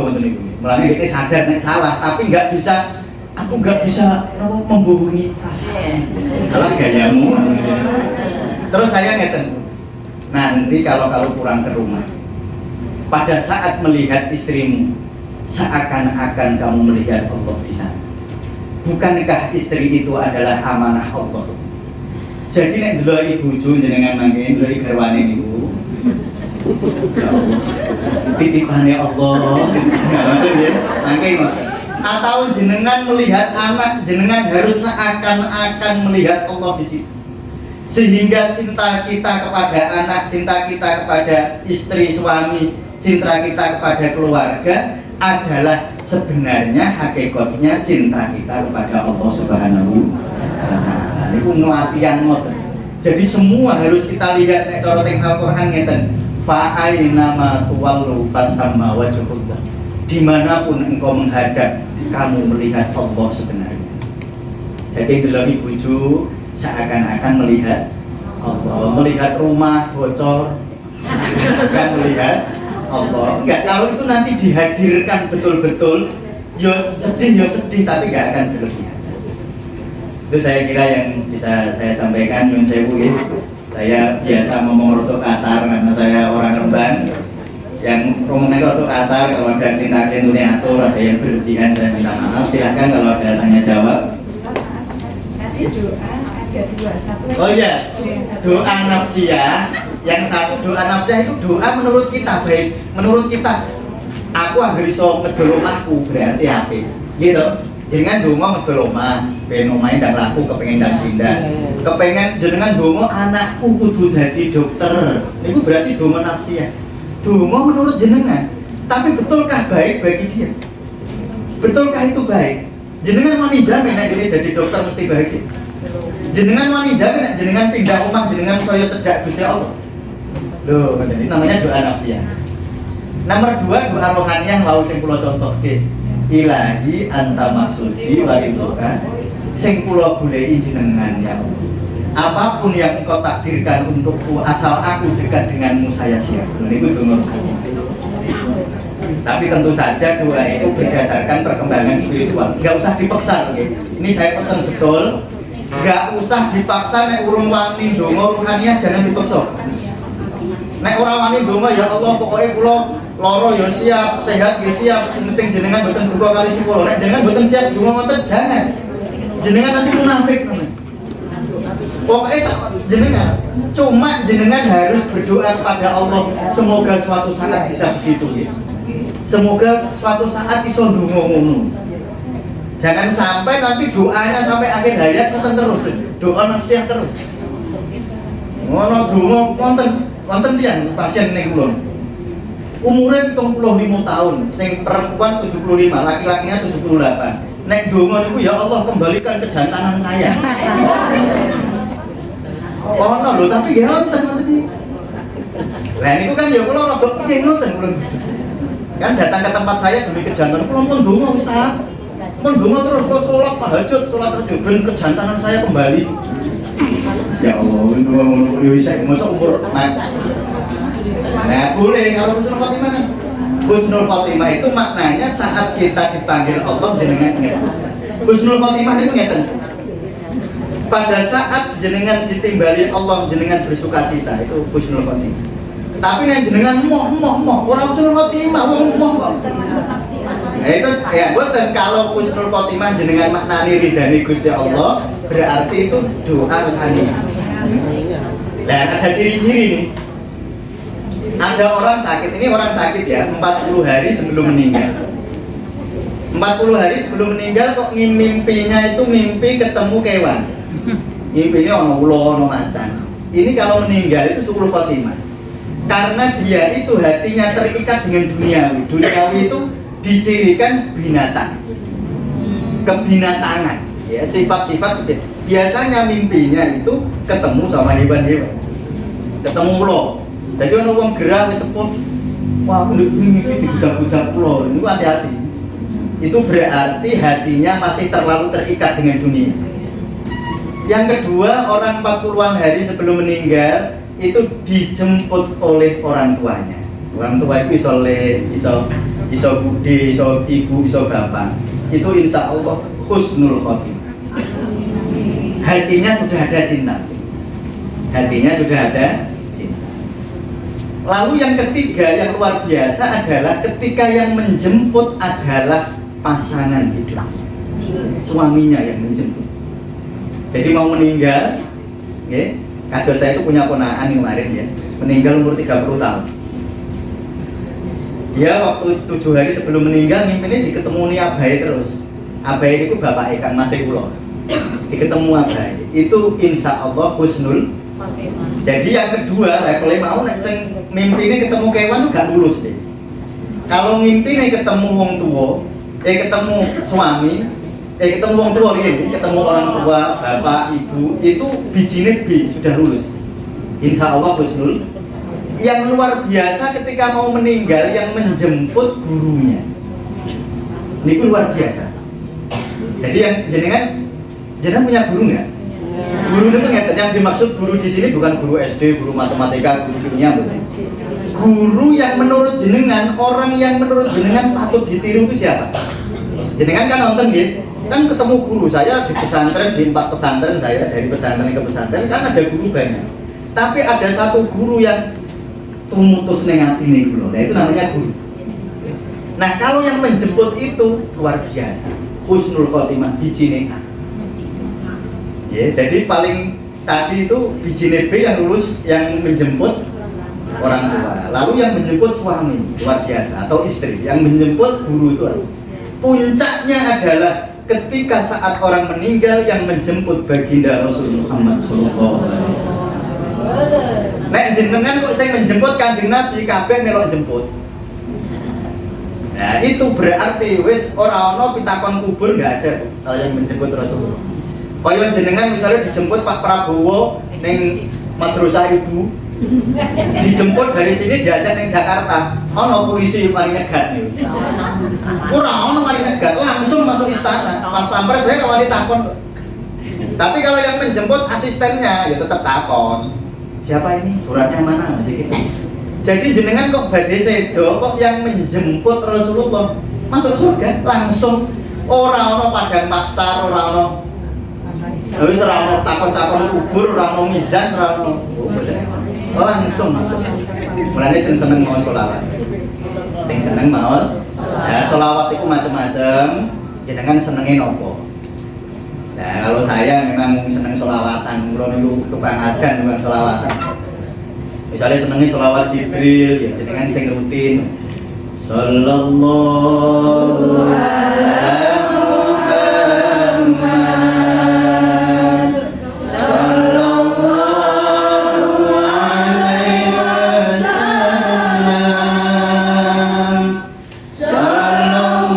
mulanya dia sadar nek salah, tapi nggak bisa, aku nggak bisa membohongi perasaan. Salah gayamu. Terus saya ngeten, nanti kalau pulang ke rumah, pada saat melihat istrimu, seakan-akan kamu melihat Allah di sana. Bukankah istri itu adalah amanah Allah? Jadi nek ndelok bojo jenengan mangke ndelok garwane niku. Titipane Allah. Mangke atau jenengan melihat anak, jenengan harus seakan-akan melihat Allah di situ. Sehingga cinta kita kepada anak, cinta kita kepada istri, suami, cinta kita kepada keluarga adalah sebenarnya hakikatnya cinta kita kepada Allah Subhanahu wa Ta'ala. Ini ngelatihan ngoten. Jadi semua harus kita lihat nek cara teng Al-Qur'an ngeten. Fa aina ma tuwallu fasamma wajhullah. Dimanapun engkau menghadap, kamu melihat Allah sebenarnya. Jadi delok bojo seakan-akan melihat Allah, melihat rumah bocor seakan melihat Allah. Enggak, kalau itu nanti dihadirkan betul-betul, ya sedih tapi enggak akan berlebihan. Itu saya kira yang bisa saya sampaikan. Nyun sewu ya. Saya biasa ngomong rotok kasar karena saya orang Rembang. Yang ngomongnya rotok kasar, kalau ada tindak-tindaknya atur, ada yang berlebihan saya minta maaf. Silahkan kalau ada tanya jawab. Tadi doa ada 2, satu. Oh iya, doa nafsiyah. Yang satu doa nafsiyah itu doa menurut kita baik, menurut kita. Aku agar iso ngedol omahku berarti apa? Gitu. Jenengan donga ngedol omah, ben omahe ndak laku kepengin ndak pindah. Kepengen jenengan donga anakku kudu dadi dokter. Itu berarti donga nafsiyah. Donga menurut jenengan. Tapi betulkah baik bagi dia? Betulkah itu baik? Jenengan wani jamin nek dene dadi dokter mesti bahagia. Jenengan wani jamin nek jenengan pindah omah jenengan saya cedak Gusti Allah. Loh, jadi namanya doa nafsiyah. Nomor 2 doa rohaniah mau sing kula contohke. Ilahi anta maksudi wariduka sing kula goleki jenengan ya Allah. Apapun yang engkau takdirkan untukku, asal aku dekat denganmu saya siap. Itu donga. Tapi tentu saja doa itu berdasarkan perkembangan spiritual. Nggak usah dipaksa, okay? Ini saya pesan betul. Nggak usah dipaksa. Nek urung wani donga rohaniah jangan dipaksa. Nek ora wani donga ya Allah pokoknya kula loro ya siap, sehat ya siap. Penting jenengan mboten duka kali 10. Nek jenengan mboten siap donga ngoten jangan. Jenengan nanti munafik. Pokoknya jenengan, cuma jenengan harus berdoa kepada Allah semoga suatu saat bisa begitu ya. Semoga suatu saat iso ndonga ngono. Jangan sampai nanti doanya sampai akhir hayat ngoten terus. Doa nafsiyah terus. Ngono donga wonten tiyang pasien ning kula. Umure 75 tahun, sing perempuan 75, laki-lakinya 78. Nek donga niku ya Allah kembalikan kejantanan saya. Oh no lho, tapi ya wonten iki. Lah niku kan ya kula rada piye ngoten kula. Kan datang ke tempat saya demi kejantanan kula pun donga Ustaz. Pun donga terus kula salat tahajud ben kejantanan saya kembali. Ya Allah, itu ngono yo isih mosok umur. Nah, boleh kalau Husnul Khotimah kan. Husnul Khotimah itu maknanya saat kita dipanggil Allah jenengan ingat. Husnul Khotimah itu ngeten. Pada saat jenengan ditimbali Allah jenengan bersukacita itu husnul khotimah. Tapi nek jenengan moh ora husnul khotimah moh kok. Nah itu ya boten kalau husnul khotimah jenengan maknani ridani Gusti Allah berarti itu doa rohani. Dan ada ciri-ciri nih. Ada orang sakit, ini orang sakit ya 40 hari sebelum meninggal. 40 hari sebelum meninggal kok mimpinya itu mimpi ketemu kewan. Mimpi ini ono ulo, ono macan. Ini kalau meninggal itu suul khotimah. Karena dia itu hatinya terikat dengan duniawi. Duniawi itu dicirikan binatang, kebinatangan. Ya, sifat-sifat biasanya mimpinya itu ketemu sama hewan-hewan. Ketemu ulo. Jadi ono wong gerah wis sepuh. Wah, aku mimpi dibudak-budak ulo. Ini hati-hati. Itu berarti hatinya masih terlalu terikat dengan dunia. Yang kedua, orang 40-an hari sebelum meninggal itu dijemput oleh orang tuanya. Orang tua itu iso budi, iso ibu, iso bapak. Itu insya Allah husnul khotimah. Hatinya sudah ada cinta. Hatinya sudah ada cinta. Lalu yang ketiga yang luar biasa adalah ketika yang menjemput adalah pasangan hidup. Suaminya yang menjemput. Jadi mau meninggal, okay? Kado saya itu punya ponakan kemarin ya, meninggal umur 30 tahun. Dia waktu 7 hari sebelum meninggal mimpinya diketemu nih Abai terus. Abai itu bapak ikan Mas Kulo. Diketemu Abai, itu insya Allah husnul. Jadi yang kedua levelnya mau nek sing mimpinya ketemu kewan gak lulus deh. Kalau mimpinya ketemu wong tua, ketemu suami. Ketemu orang tua ini, ketemu orang tua, bapak, ibu, itu bijine B sudah lulus. Insya Allah husnul. Yang luar biasa ketika mau meninggal yang menjemput gurunya. Ini luar biasa. Jadi yang jenengan punya guru nggak? Guru itu yang dimaksud guru di sini bukan guru SD, guru matematika, guru kimia, bukan. Guru yang menurut jenengan, orang yang menurut jenengan patut ditiru itu siapa? Jenengan kan nonton gitu. Kan ketemu guru saya di pesantren, di 4 pesantren saya, dari pesantren ke pesantren kan ada guru banyak. Tapi ada satu guru yang tumutus nengati nih guru, nah itu namanya guru. Nah kalau yang menjemput itu luar biasa, husnul khotimah bijine A. Ya, jadi paling tadi itu bijine B yang lulus, yang menjemput orang tua. Lalu yang menjemput suami luar biasa atau istri, yang menjemput guru itu. Puncaknya adalah ketika saat orang meninggal yang menjemput baginda Rasul Muhammad sallallahu alaihi wasallam. Nek jenengan kok saya menjemput Kanjeng Nabi kabeh melok jemput. Nah, itu berarti wis ora ana pitakon kubur enggak ada kalau yang menjemput Rasulullah. Kaya jenengan misalnya dijemput Pak Prabowo ning madrasah ibu, Dijemput dari sini diajak ke Jakarta. Ono polisi paling nyegat nih. Ono paling nyegat, langsung masuk istana. Pas pampres saya kalau ditakon. Tapi kalau yang menjemput asistennya ya tetap takon. Siapa ini? Suratnya mana? Masih gitu. Jadi jenengan kok badhe sedo kok yang menjemput Rasulullah masuk surga langsung, ora ono padang maksar, ora ono wis ora ono takon-takon kubur, ora ono mizan, ora ono langsung masuk. Mulane sing seneng mau sholawat. Sing seneng mau ya sholawat itu macam-macam, jenengan senenge nopo? Nah, kalau saya memang seneng sholawatan, kula niku tukang adzan bukan sholawatan. Misalnya senengnya sholawat Jibril, ya jenengan sing rutin. Sallallahu alaihi Muhammad, sallallahu alaihi wasallam, sallallahu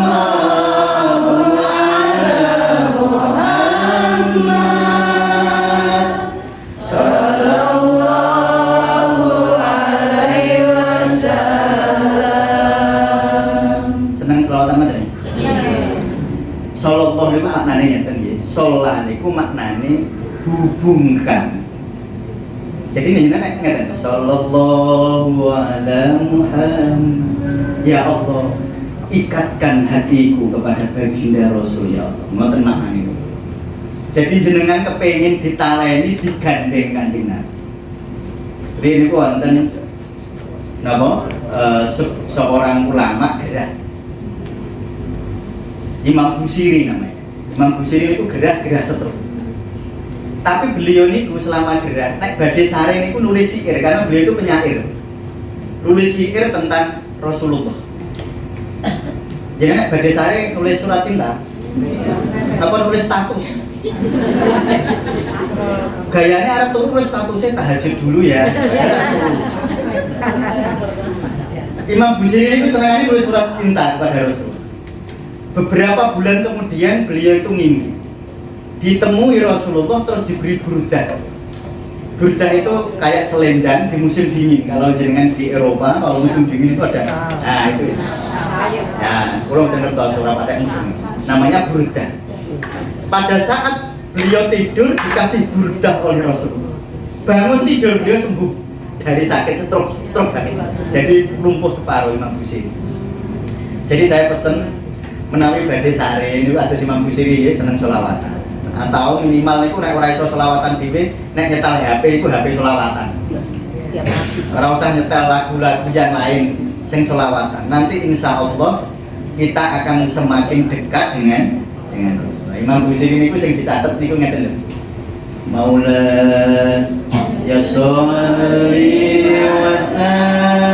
alaihi Muhammad, sallallahu alaihi wasallam. Senang selawatan mana nih? Sallallahu itu maknanya ngeten nggih. Sholat niku maknane hubungkan. Jadi nih ngeten sallallahu ala Muhammad. Ya Allah, ikatkan hatiku kepada baginda Rasul ya Allah. Ngoten maknane itu. Jadi jenengan kepengin ditaleni digandeng Kanjeng Nabi. Jadi niku wonten napa seorang ulama gerah. Imam Busiri namanya. Imam Busiri itu gerah setruk. Tapi beliau niku selama gerah, nek badhe sare niku nulis syair karena beliau itu penyair. Nulis syair tentang Rasulullah. Jadi nek badhe sare nulis surat cinta. Apa nulis status? Gayanya Arab turun nulis statusnya tahajud dulu ya. Imam Busiri itu senangannya nulis surat cinta kepada Rasul. Beberapa bulan kemudian beliau itu ngimpi ditemui Rasulullah terus diberi burdah. Burdah itu kayak selendang di musim dingin. Kalau jenengan di Eropa kalau musim dingin itu ada. Nah itu. Nah, kalau dengar tahu surah Fatihah namanya burdah. Pada saat beliau tidur dikasih burdah oleh Rasulullah. Bangun tidur beliau sembuh dari sakit stroke sakit. Jadi lumpuh separuh Imam Busiri. Jadi saya pesen menawi badhe sare niku atus Imam Busiri ya seneng sholawatan. Atau minimal niku nek ora iso sholawatan dhewe, nek nyetel HP iku HP sholawatan. Ora usah nyetel lagu-lagu yang lain sing sholawatan. Nanti insya Allah kita akan semakin dekat dengan Imam Busiri niku sing dicatet niku ngeten lho. Maula ya sholli wa sallim